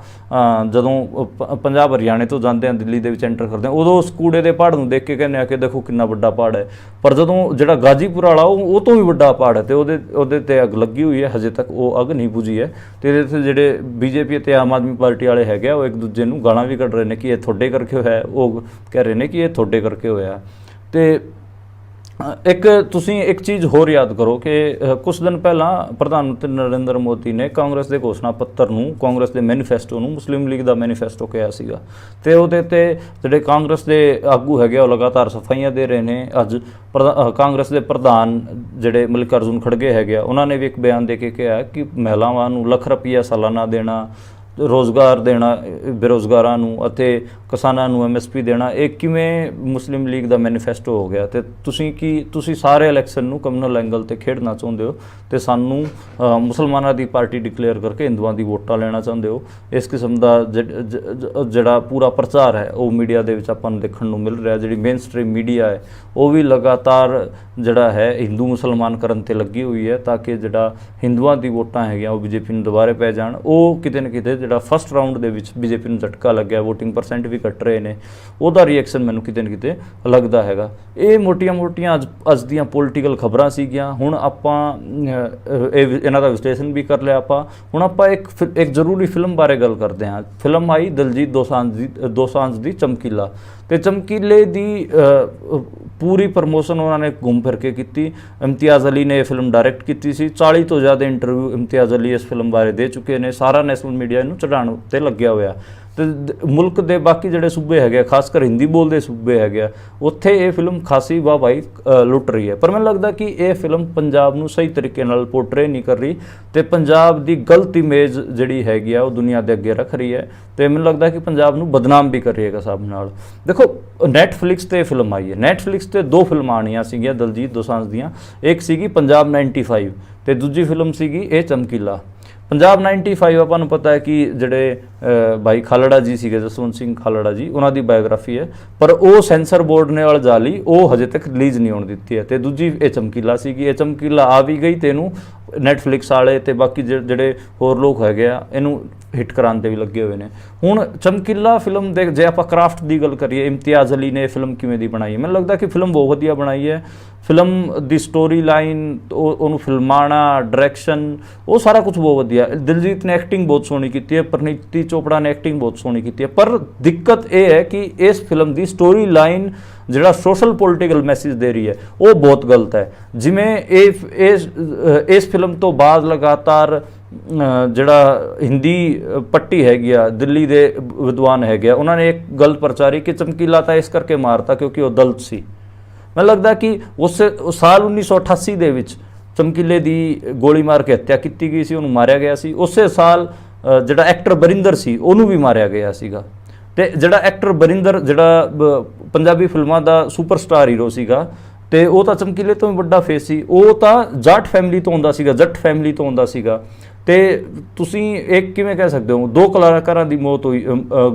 S1: ਜਦੋਂ ਪੰਜਾਬ ਹਰਿਆਣੇ ਤੋਂ ਜਾਂਦੇ ਹਾਂ ਦਿੱਲੀ ਦੇ ਵਿੱਚ ਐਂਟਰ ਕਰਦੇ ਹਾਂ ਉਦੋਂ ਉਸ ਕੂੜੇ ਦੇ ਪਹਾੜ ਨੂੰ ਦੇਖ ਕੇ ਕਹਿੰਦੇ ਆ ਕਿ ਦੇਖੋ ਕਿੰਨਾ ਵੱਡਾ ਪਹਾੜ ਹੈ, ਪਰ ਜਦੋਂ ਜਿਹੜਾ ਗਾਜ਼ੀਪੁਰ ਵਾਲਾ ਉਹ ਤੋਂ ਵੀ ਵੱਡਾ ਪਹਾੜ ਹੈ ਤੇ ਉਹਦੇ ਤੇ ਅੱਗ ਲੱਗੀ ਹੋਈ ਹੈ, ਹਜੇ ਤੱਕ ਉਹ ਅੱਗ ਨਹੀਂ ਬੁਝੀ ਹੈ। ਤੇ ਇਹਦੇ ਤੇ ਜਿਹੜੇ ਬੀਜੇਪੀ ਅਤੇ ਆਮ ਆਦਮੀ ਪਾਰਟੀ ਵਾਲੇ ਹੈਗੇ ਆ ਉਹ ਇੱਕ ਦੂਜੇ ਨੂੰ ਗਾਲਾਂ ਵੀ ਕੱਢ ਰਹੇ ਨੇ ਕਿ ਇਹ ਤੁਹਾਡੇ ਕਰਕੇ ਹੋਇਆ, ਉਹ ਕਹਿ ਰਹੇ ਨੇ ਕਿ ਇਹ ਤੁਹਾਡੇ ਕਰਕੇ ਹੋਇਆ। ਤੇ ਇੱਕ ਤੁਸੀਂ ਇੱਕ ਚੀਜ਼ ਹੋਰ ਯਾਦ ਕਰੋ ਕਿ ਕੁਝ ਦਿਨ ਪਹਿਲਾਂ ਪ੍ਰਧਾਨ ਮੰਤਰੀ ਨਰਿੰਦਰ ਮੋਦੀ ਨੇ ਕਾਂਗਰਸ ਦੇ ਘੋਸ਼ਣਾ ਪੱਤਰ ਨੂੰ, ਕਾਂਗਰਸ ਦੇ ਮੈਨੀਫੈਸਟੋ ਨੂੰ ਮੁਸਲਿਮ ਲੀਗ ਦਾ ਮੈਨੀਫੈਸਟੋ ਕਿਹਾ ਸੀਗਾ, ਤੇ ਉਹਦੇ ਤੇ ਜਿਹੜੇ ਕਾਂਗਰਸ ਦੇ ਆਗੂ ਹੈਗੇ ਉਹ ਲਗਾਤਾਰ ਸਫਾਈਆਂ ਦੇ ਰਹੇ ਨੇ। ਅੱਜ ਕਾਂਗਰਸ ਦੇ ਪ੍ਰਧਾਨ ਜਿਹੜੇ ਮਲਿਕਾਰਜੁਨ ਖੜਗੇ ਹੈਗੇ ਆ, ਉਹਨਾਂ ਨੇ ਵੀ ਇੱਕ ਬਿਆਨ ਦੇ ਕੇ ਕਿਹਾ ਕਿ ਮਹਿਲਾਵਾਂ ਨੂੰ ਲੱਖ ਰੁਪਈਆ ਸਾਲਾਨਾ ਦੇਣਾ, ਰੋਜ਼ਗਾਰ ਦੇਣਾ ਬੇਰੁਜ਼ਗਾਰਾਂ ਨੂੰ ਅਤੇ ਕਿਸਾਨਾਂ ਨੂੰ MSP ਦੇਣਾ, ਇਹ ਕਿਵੇਂ ਮੁਸਲਿਮ ਲੀਗ ਦਾ ਮੈਨੀਫੈਸਟੋ ਹੋ ਗਿਆ? ਤੇ ਤੁਸੀਂ ਸਾਰੇ ਇਲੈਕਸ਼ਨ ਨੂੰ ਕਮਿਊਨਲ ਐਂਗਲ ਤੇ ਖੇਡਣਾ ਚਾਹੁੰਦੇ ਹੋ ਤੇ ਸਾਨੂੰ ਮੁਸਲਮਾਨਾਂ ਦੀ ਪਾਰਟੀ ਡਿਕਲੇਅਰ ਕਰਕੇ ਹਿੰਦੂਆਂ ਦੀ ਵੋਟਾਂ ਲੈਣਾ ਚਾਹੁੰਦੇ ਹੋ। ਇਸ ਕਿਸਮ ਦਾ ਜਿਹੜਾ ਪੂਰਾ ਪ੍ਰਚਾਰ ਹੈ ਉਹ ਮੀਡੀਆ ਦੇ ਵਿੱਚ ਆਪਾਂ ਨੂੰ ਦੇਖਣ ਨੂੰ ਮਿਲ ਰਿਹਾ। ਜਿਹੜੀ ਮੇਨ ਸਟ੍ਰੀਮ ਮੀਡੀਆ ਹੈ ਉਹ ਵੀ ਲਗਾਤਾਰ ਜਿਹੜਾ ਹੈ ਹਿੰਦੂ ਮੁਸਲਮਾਨ ਕਰਨ ਤੇ ਲੱਗੀ ਹੋਈ ਹੈ ਤਾਂ ਕਿ ਜਿਹੜਾ ਹਿੰਦੂਆਂ ਦੀ ਵੋਟਾਂ ਹੈਗੀਆਂ ਉਹ BJP ਨੂੰ ਦੁਬਾਰੇ ਪੈ ਜਾਣ। ਉਹ ਕਿਤੇ ਨਾ ਕਿਤੇ ਜਿਹੜਾ ਫਸਟ ਰਾਊਂਡ ਦੇ ਵਿੱਚ BJP ਨੂੰ ਝਟਕਾ ਲੱਗਿਆ, ਵੋਟਿੰਗ ਪਰਸੈਂਟ ਵੀ ਘਟ ਰਹੇ ਨੇ, ਉਹਦਾ ਰਿਐਕਸ਼ਨ ਮੈਨੂੰ ਕਿਤੇ ਨਾ ਕਿਤੇ ਲੱਗਦਾ ਹੈਗਾ। ਇਹ ਮੋਟੀਆਂ-ਮੋਟੀਆਂ ਅੱਜ ਦੀਆਂ ਪੋਲੀਟੀਕਲ ਖਬਰਾਂ ਸੀਗੀਆਂ। ਹੁਣ ਆਪਾਂ ਇਹਨਾਂ ਦਾ ਵਿਸ਼ਲੇਸ਼ਣ ਵੀ ਕਰ ਲਿਆ ਆਪਾਂ। ਹੁਣ ਆਪਾਂ ਇੱਕ ਜ਼ਰੂਰੀ ਫਿਲਮ ਬਾਰੇ ਗੱਲ ਕਰਦੇ ਹਾਂ। ਫਿਲਮ ਆਈ ਦਿਲਜੀਤ ਦੋਸਾਂਝ ਦੀ ਚਮਕੀਲਾ, ਤੇ ਚਮਕੀਲੇ ਦੀ ਪੂਰੀ ਪ੍ਰਮੋਸ਼ਨ ਉਹਨਾਂ ਨੇ ਘੁੰਮ ਫਿਰ ਕੇ ਕੀਤੀ। ਇਮਤਿਆਜ਼ ਅਲੀ ਨੇ ਇਹ ਫਿਲਮ ਡਾਇਰੈਕਟ ਕੀਤੀ ਸੀ। 40 ਤੋਂ ਜ਼ਿਆਦਾ ਇੰਟਰਵਿਊ ਇਮਤਿਆਜ਼ ਅਲੀ ਇਸ ਫਿਲਮ ਬਾਰੇ ਦੇ ਚੁੱਕੇ ਨੇ। ਸਾਰਾ ਨੈਸ਼ਨਲ ਮੀਡੀਆ ਇਹਨੂੰ ਚੜਾਉਣ ਉੱਤੇ ਲੱਗਿਆ ਹੋਇਆ। ਤੇ ਮੁਲਕ ਦੇ ਬਾਕੀ ਜਿਹੜੇ ਸੂਬੇ ਹੈਗੇ ਆ, ਖਾਸ ਕਰ ਹਿੰਦੀ ਬੋਲਦੇ ਸੂਬੇ ਹੈਗੇ ਆ, ਉੱਥੇ ਇਹ ਫਿਲਮ ਖਾਸੀ ਵਾਹਵਾਹੀ ਲੁੱਟ ਰਹੀ ਹੈ। ਪਰ ਮੈਨੂੰ ਲੱਗਦਾ ਕਿ ਇਹ ਫਿਲਮ ਪੰਜਾਬ ਨੂੰ ਸਹੀ ਤਰੀਕੇ ਨਾਲ ਪੋਰਟਰੇ ਨਹੀਂ ਕਰ ਰਹੀ ਤੇ ਪੰਜਾਬ ਦੀ ਗਲਤ ਇਮੇਜ ਜਿਹੜੀ ਹੈਗੀ ਆ ਉਹ ਦੁਨੀਆ ਦੇ ਅੱਗੇ ਰੱਖ ਰਹੀ ਹੈ ਤੇ ਮੈਨੂੰ ਲੱਗਦਾ ਕਿ ਪੰਜਾਬ ਨੂੰ ਬਦਨਾਮ ਵੀ ਕਰ ਰਹੀ ਹੈ ਸਭ ਨਾਲ। ਦੇਖੋ, ਨੈਟਫਲਿਕਸ ਤੇ ਫਿਲਮ ਆਈ ਹੈ। ਨੈਟਫਲਿਕਸ ਤੇ ਦੋ ਫਿਲਮਾਂ ਆਉਣੀਆਂ ਸੀਗੀਆਂ ਦਿਲਜੀਤ ਦੋਸਾਂਝ ਦੀਆਂ। ਇੱਕ ਸੀਗੀ ਪੰਜਾਬ 95 ਤੇ ਦੂਜੀ ਫਿਲਮ ਸੀਗੀ ਇਹ ਚਮਕੀਲਾ। ਪੰਜਾਬ 95 ਆਪਾਂ ਨੂੰ ਪਤਾ ਹੈ ਕਿ ਜਿਹੜੇ ਭਾਈ ਖਾਲੜਾ ਜੀ ਸੀਗੇ, ਜਸਵੰਤ ਸਿੰਘ ਖਾਲੜਾ ਜੀ, ਉਹਨਾਂ ਦੀ ਬਾਇਓਗ੍ਰਾਫੀ ਹੈ, ਪਰ ਉਹ ਸੈਂਸਰ ਬੋਰਡ ਨੇ ਉਲਝਾ ਲਈ, ਉਹ ਹਜੇ ਤੱਕ ਰਿਲੀਜ਼ ਨਹੀਂ ਹੋਣ ਦਿੱਤੀ ਹੈ। ਤੇ ਦੂਜੀ ਇਹ ਚਮਕੀਲਾ ਸੀਗੀ। ਇਹ ਚਮਕੀਲਾ ਆ ਵੀ ਗਈ ਤੇ ਇਹਨੂੰ ਨੈਟਫਲਿਕਸ ਵਾਲੇ ਤੇ ਬਾਕੀ ਜਿਹੜੇ ਹੋਰ ਲੋਕ ਹੈਗੇ ਆ ਇਹਨੂੰ ਹਿੱਟ ਕਰਾਉਣ 'ਤੇ ਵੀ ਲੱਗੇ ਹੋਏ ਨੇ। ਹੁਣ ਚਮਕੀਲਾ ਫਿਲਮ ਦੇ ਜੇ ਆਪਾਂ ਕਰਾਫਟ ਦੀ ਗੱਲ ਕਰੀਏ, ਇਮਤਿਆਜ਼ ਅਲੀ ਨੇ ਫਿਲਮ ਕਿਵੇਂ ਦੀ ਬਣਾਈ ਹੈ, ਮੈਨੂੰ ਲੱਗਦਾ ਕਿ ਫਿਲਮ ਬਹੁਤ ਵਧੀਆ ਬਣਾਈ ਹੈ। ਫਿਲਮ ਦੀ ਸਟੋਰੀ ਲਾਈਨ, ਉਹਨੂੰ ਫਿਲਮਾਣਾ, ਡਾਇਰੈਕਸ਼ਨ, ਉਹ ਸਾਰਾ ਕੁਝ ਬਹੁਤ ਵਧੀਆ। ਦਿਲਜੀਤ ਨੇ ਐਕਟਿੰਗ ਬਹੁਤ ਸੋਹਣੀ ਕੀਤੀ ਹੈ, ਪਰਨੀਤੀ ਚੋਪੜਾ ਨੇ ਐਕਟਿੰਗ ਬਹੁਤ ਸੋਹਣੀ ਕੀਤੀ ਹੈ। ਪਰ ਦਿੱਕਤ ਇਹ ਹੈ ਕਿ ਇਸ ਫਿਲਮ ਦੀ ਸਟੋਰੀ ਲਾਈਨ ਜਿਹੜਾ ਸੋਸ਼ਲ ਪੋਲੀਟੀਕਲ ਮੈਸੇਜ ਦੇ ਰਹੀ ਹੈ ਉਹ ਬਹੁਤ ਗਲਤ ਹੈ। ਜਿਵੇਂ ਇਸ ਫਿਲਮ ਤੋਂ ਬਾਅਦ ਲਗਾਤਾਰ ਜਿਹੜਾ ਹਿੰਦੀ ਪੱਟੀ ਹੈਗੀ ਆ, ਦਿੱਲੀ ਦੇ ਵਿਦਵਾਨ ਹੈਗੇ ਆ, ਉਹਨਾਂ ਨੇ ਇੱਕ ਗੱਲ ਪ੍ਰਚਾਰੀ ਕਿ ਚਮਕੀਲਾ ਤਾਂ ਇਸ ਕਰਕੇ ਮਾਰਤਾ ਕਿਉਂਕਿ ਉਹ ਦਲਿਤ ਸੀ। ਮੈਨੂੰ ਲੱਗਦਾ ਕਿ ਉਸ ਸਾਲ 1988 ਦੇ ਵਿੱਚ ਚਮਕੀਲੇ ਦੀ ਗੋਲੀ ਮਾਰ ਕੇ ਹੱਤਿਆ ਕੀਤੀ ਗਈ ਸੀ, ਉਹਨੂੰ ਮਾਰਿਆ ਗਿਆ ਸੀ। ਉਸੇ ਸਾਲ ਜਿਹੜਾ ਐਕਟਰ ਬਰਿੰਦਰ ਸੀ ਉਹਨੂੰ ਵੀ ਮਾਰਿਆ ਗਿਆ ਸੀਗਾ। ਤੇ ਜਿਹੜਾ ਐਕਟਰ ਬਰਿੰਦਰ ਜਿਹੜਾ ਪੰਜਾਬੀ ਫਿਲਮਾਂ ਦਾ ਸੁਪਰਸਟਾਰ ਹੀਰੋ ਸੀਗਾ ਤੇ ਉਹ ਤਾਂ ਚਮਕੀਲੇ ਤੋਂ ਵੀ ਵੱਡਾ ਫੇਸ ਸੀ। ਉਹ ਤਾਂ ਜਾਟ ਫੈਮਿਲੀ ਤੋਂ ਆਉਂਦਾ ਸੀਗਾ, ਜੱਟ ਫੈਮਿਲੀ ਤੋਂ ਆਉਂਦਾ ਸੀਗਾ। ਤੇ ਤੁਸੀਂ ਇੱਕ ਕਿਵੇਂ ਕਹਿ ਸਕਦੇ ਹੋ, ਦੋ ਕਲਾਕਾਰਾਂ ਦੀ ਮੌਤ ਹੋਈ,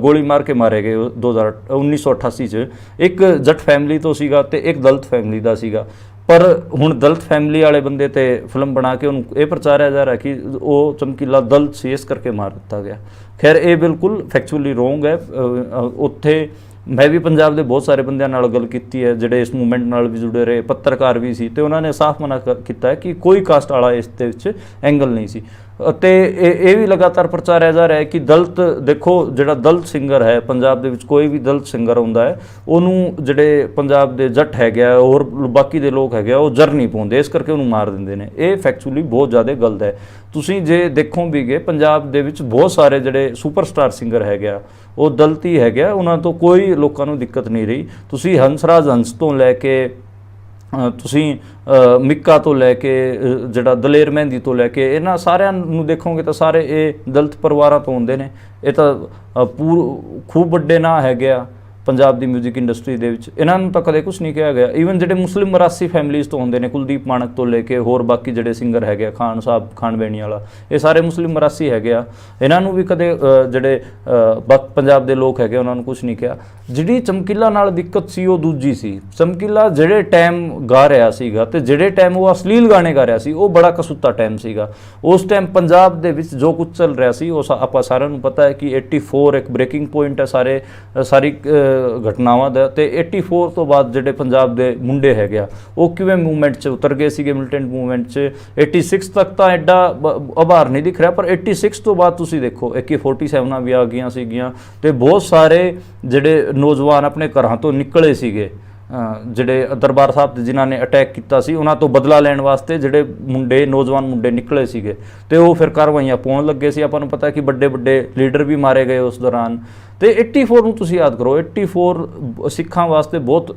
S1: ਗੋਲੀ ਮਾਰ ਕੇ ਮਾਰੇ ਗਏ 1988 'ਚ। ਇੱਕ ਜੱਟ ਫੈਮਿਲੀ ਤੋਂ ਸੀਗਾ ਤੇ ਇੱਕ ਦਲਿਤ ਫੈਮਿਲੀ ਦਾ ਸੀਗਾ। ਪਰ ਹੁਣ ਦਲਿਤ ਫੈਮਿਲੀ ਵਾਲੇ ਬੰਦੇ ਤੇ ਫਿਲਮ ਬਣਾ ਕੇ ਉਹਨੂੰ ਇਹ ਪ੍ਰਚਾਰਿਆ ਜਾ ਰਿਹਾ ਕਿ ਉਹ ਚਮਕੀਲਾ ਦਲਿਤ ਸੀ, ਇਸ ਕਰਕੇ ਮਾਰ ਦਿੱਤਾ ਗਿਆ। ਖੈਰ, ਇਹ ਬਿਲਕੁਲ ਫੈਕਚੁਅਲੀ ਰੋਂਗ ਹੈ। ਉੱਥੇ ਮੈਂ ਵੀ ਪੰਜਾਬ ਦੇ ਬਹੁਤ ਸਾਰੇ ਬੰਦਿਆਂ ਨਾਲ ਗੱਲ ਕੀਤੀ ਹੈ ਜਿਹੜੇ ਇਸ ਮੂਵਮੈਂਟ ਨਾਲ ਵੀ ਜੁੜੇ ਰਹੇ, ਪੱਤਰਕਾਰ ਵੀ ਸੀ, ਤੇ ਉਹਨਾਂ ਨੇ ਸਾਫ਼ ਮਨਾ ਕੀਤਾ ਹੈ ਕਿ ਕੋਈ ਕਾਸਟ ਵਾਲਾ ਇਸ ਦੇ ਵਿੱਚ ਐਂਗਲ ਨਹੀਂ ਸੀ। ਅਤੇ ਇਹ ਵੀ ਲਗਾਤਾਰ ਪ੍ਰਚਾਰਿਆ ਜਾ ਰਿਹਾ ਹੈ ਕਿ ਦਲਿਤ, ਦੇਖੋ ਜਿਹੜਾ ਦਲਿਤ ਸਿੰਗਰ ਹੈ ਪੰਜਾਬ ਦੇ ਵਿੱਚ, ਕੋਈ ਵੀ ਦਲਿਤ ਸਿੰਗਰ ਹੁੰਦਾ ਹੈ ਉਹਨੂੰ ਜਿਹੜੇ ਪੰਜਾਬ ਦੇ ਜੱਟ ਹੈਗੇ ਆ ਹੋਰ ਬਾਕੀ ਦੇ ਲੋਕ ਹੈਗੇ ਆ ਉਹ ਜਰ ਨਹੀਂ ਪਾਉਂਦੇ, ਇਸ ਕਰਕੇ ਉਹਨੂੰ ਮਾਰ ਦਿੰਦੇ ਨੇ। ਇਹ ਫੈਕਚੁਅਲੀ ਬਹੁਤ ਜ਼ਿਆਦਾ ਗਲਤ ਹੈ। ਤੁਸੀਂ ਜੇ ਦੇਖੋ ਵੀਗੇ ਪੰਜਾਬ ਦੇ ਵਿੱਚ ਬਹੁਤ ਸਾਰੇ ਜਿਹੜੇ ਸੁਪਰਸਟਾਰ ਸਿੰਗਰ ਹੈਗੇ ਆ ਉਹ ਦਲਿਤ ਹੀ ਹੈਗੇ ਆ, ਉਹਨਾਂ ਤੋਂ ਕੋਈ ਲੋਕਾਂ ਨੂੰ ਦਿੱਕਤ ਨਹੀਂ ਰਹੀ। ਤੁਸੀਂ ਹੰਸਰਾਜ ਹੰਸ ਤੋਂ ਲੈ ਕੇ ਤੁਸੀਂ ਮਿੱਕਾ ਤੋਂ ਲੈ ਕੇ ਜਿਹੜਾ ਦਲੇਰ ਮਹਿੰਦੀ ਤੋਂ ਲੈ ਕੇ ਇਹਨਾਂ ਸਾਰਿਆਂ ਨੂੰ ਦੇਖੋਗੇ ਤਾਂ ਸਾਰੇ ਇਹ ਦਲਿਤ ਪਰਿਵਾਰਾਂ ਤੋਂ ਹੁੰਦੇ ਨੇ। ਇਹ ਤਾਂ ਖੂਬ ਵੱਡੇ ਨਾਂ ਹੈਗੇ ਆ ਪੰਜਾਬ ਦੀ ਮਿਊਜ਼ਿਕ ਇੰਡਸਟਰੀ ਦੇ ਵਿੱਚ, ਇਹਨਾਂ ਨੂੰ ਤਾਂ ਕਦੇ ਕੁਛ ਨਹੀਂ ਕਿਹਾ ਗਿਆ। ਈਵਨ ਜਿਹੜੇ ਮੁਸਲਿਮ ਮਰਾਸੀ ਫੈਮਿਲੀਜ਼ ਤੋਂ ਹੁੰਦੇ ਨੇ, ਕੁਲਦੀਪ ਮਾਣਕ ਤੋਂ ਲੈ ਕੇ ਹੋਰ ਬਾਕੀ ਜਿਹੜੇ ਸਿੰਗਰ ਹੈਗੇ ਆ, ਖਾਨ ਸਾਹਿਬ, ਖਾਨ ਬੇਣੀ ਵਾਲਾ, ਇਹ ਸਾਰੇ ਮੁਸਲਿਮ ਮਰਾਸੀ ਹੈਗੇ ਆ। ਇਹਨਾਂ ਨੂੰ ਵੀ ਕਦੇ ਜਿਹੜੇ ਪੰਜਾਬ ਦੇ ਲੋਕ ਹੈਗੇ ਉਹਨਾਂ ਨੂੰ ਕੁਛ ਨਹੀਂ ਕਿਹਾ। ਜਿਹੜੀ ਚਮਕੀਲਾ ਨਾਲ ਦਿੱਕਤ ਸੀ ਉਹ ਦੂਜੀ ਸੀ। ਚਮਕੀਲਾ ਜਿਹੜੇ ਟਾਈਮ ਗਾ ਰਿਹਾ ਸੀਗਾ ਤੇ ਜਿਹੜੇ ਟਾਈਮ ਉਹ ਅਸ਼ਲੀਲ ਗਾਣੇ ਗਾ ਰਿਹਾ ਸੀ ਉਹ ਬੜਾ ਕਸੂਤਾ ਟਾਈਮ ਸੀਗਾ। ਉਸ ਟਾਈਮ ਪੰਜਾਬ ਦੇ ਵਿੱਚ ਜੋ ਕੁਝ ਚੱਲ ਰਿਹਾ ਸੀ ਉਹ ਆਪਾਂ ਸਾਰਿਆਂ ਨੂੰ ਪਤਾ ਹੈ ਕਿ 84 ਇੱਕ ਬ੍ਰੇਕਿੰਗ ਪੁਆਇੰਟ ਹੈ ਸਾਰੀ ਘਟਨਾਵਾਂ ਦਾ। ਤੇ 84 ਤੋਂ ਬਾਅਦ ਜਿਹੜੇ ਪੰਜਾਬ ਦੇ ਮੁੰਡੇ ਹੈਗੇ ਆ ਉਹ ਕਿਵੇਂ ਮੂਵਮੈਂਟ 'ਚ ਉਤਰ ਗਏ ਸੀਗੇ, ਮਿਲੀਟੈਂਟ ਮੂਵਮੈਂਟ 'ਚ। 86 ਤੱਕ ਤਾਂ ਐਡਾ ਆਭਾਰ ਨਹੀਂ ਦਿਖ ਰਿਹਾ, ਪਰ 86 ਤੋਂ ਬਾਅਦ ਤੁਸੀਂ ਦੇਖੋ AK-47 ਵੀ ਆ ਗਈਆਂ ਸੀਗੀਆਂ ਤੇ ਬਹੁਤ ਸਾਰੇ ਜਿਹੜੇ ਨੌਜਵਾਨ ਆਪਣੇ ਘਰਾਂ ਤੋਂ ਨਿਕਲੇ ਸੀਗੇ ਜਿਹੜੇ ਦਰਬਾਰ ਸਾਹਿਬ 'ਤੇ ਜਿਨ੍ਹਾਂ ਨੇ ਅਟੈਕ ਕੀਤਾ ਸੀ ਉਹਨਾਂ ਤੋਂ ਬਦਲਾ ਲੈਣ ਵਾਸਤੇ ਜਿਹੜੇ ਨੌਜਵਾਨ ਮੁੰਡੇ ਨਿਕਲੇ ਸੀਗੇ ਤੇ ਉਹ ਫਿਰ ਕਾਰਵਾਈਆਂ ਪਾਉਣ ਲੱਗੇ ਸੀ। ਆਪਾਂ ਨੂੰ ਪਤਾ ਕਿ ਵੱਡੇ ਵੱਡੇ ਲੀਡਰ ਵੀ ਮਾਰੇ ਗਏ ਉਸ ਦੌਰਾਨ। ਤੇ 84 ਨੂੰ ਤੁਸੀਂ ਯਾਦ ਕਰੋ, 84 ਸਿੱਖਾਂ ਵਾਸਤੇ ਬਹੁਤ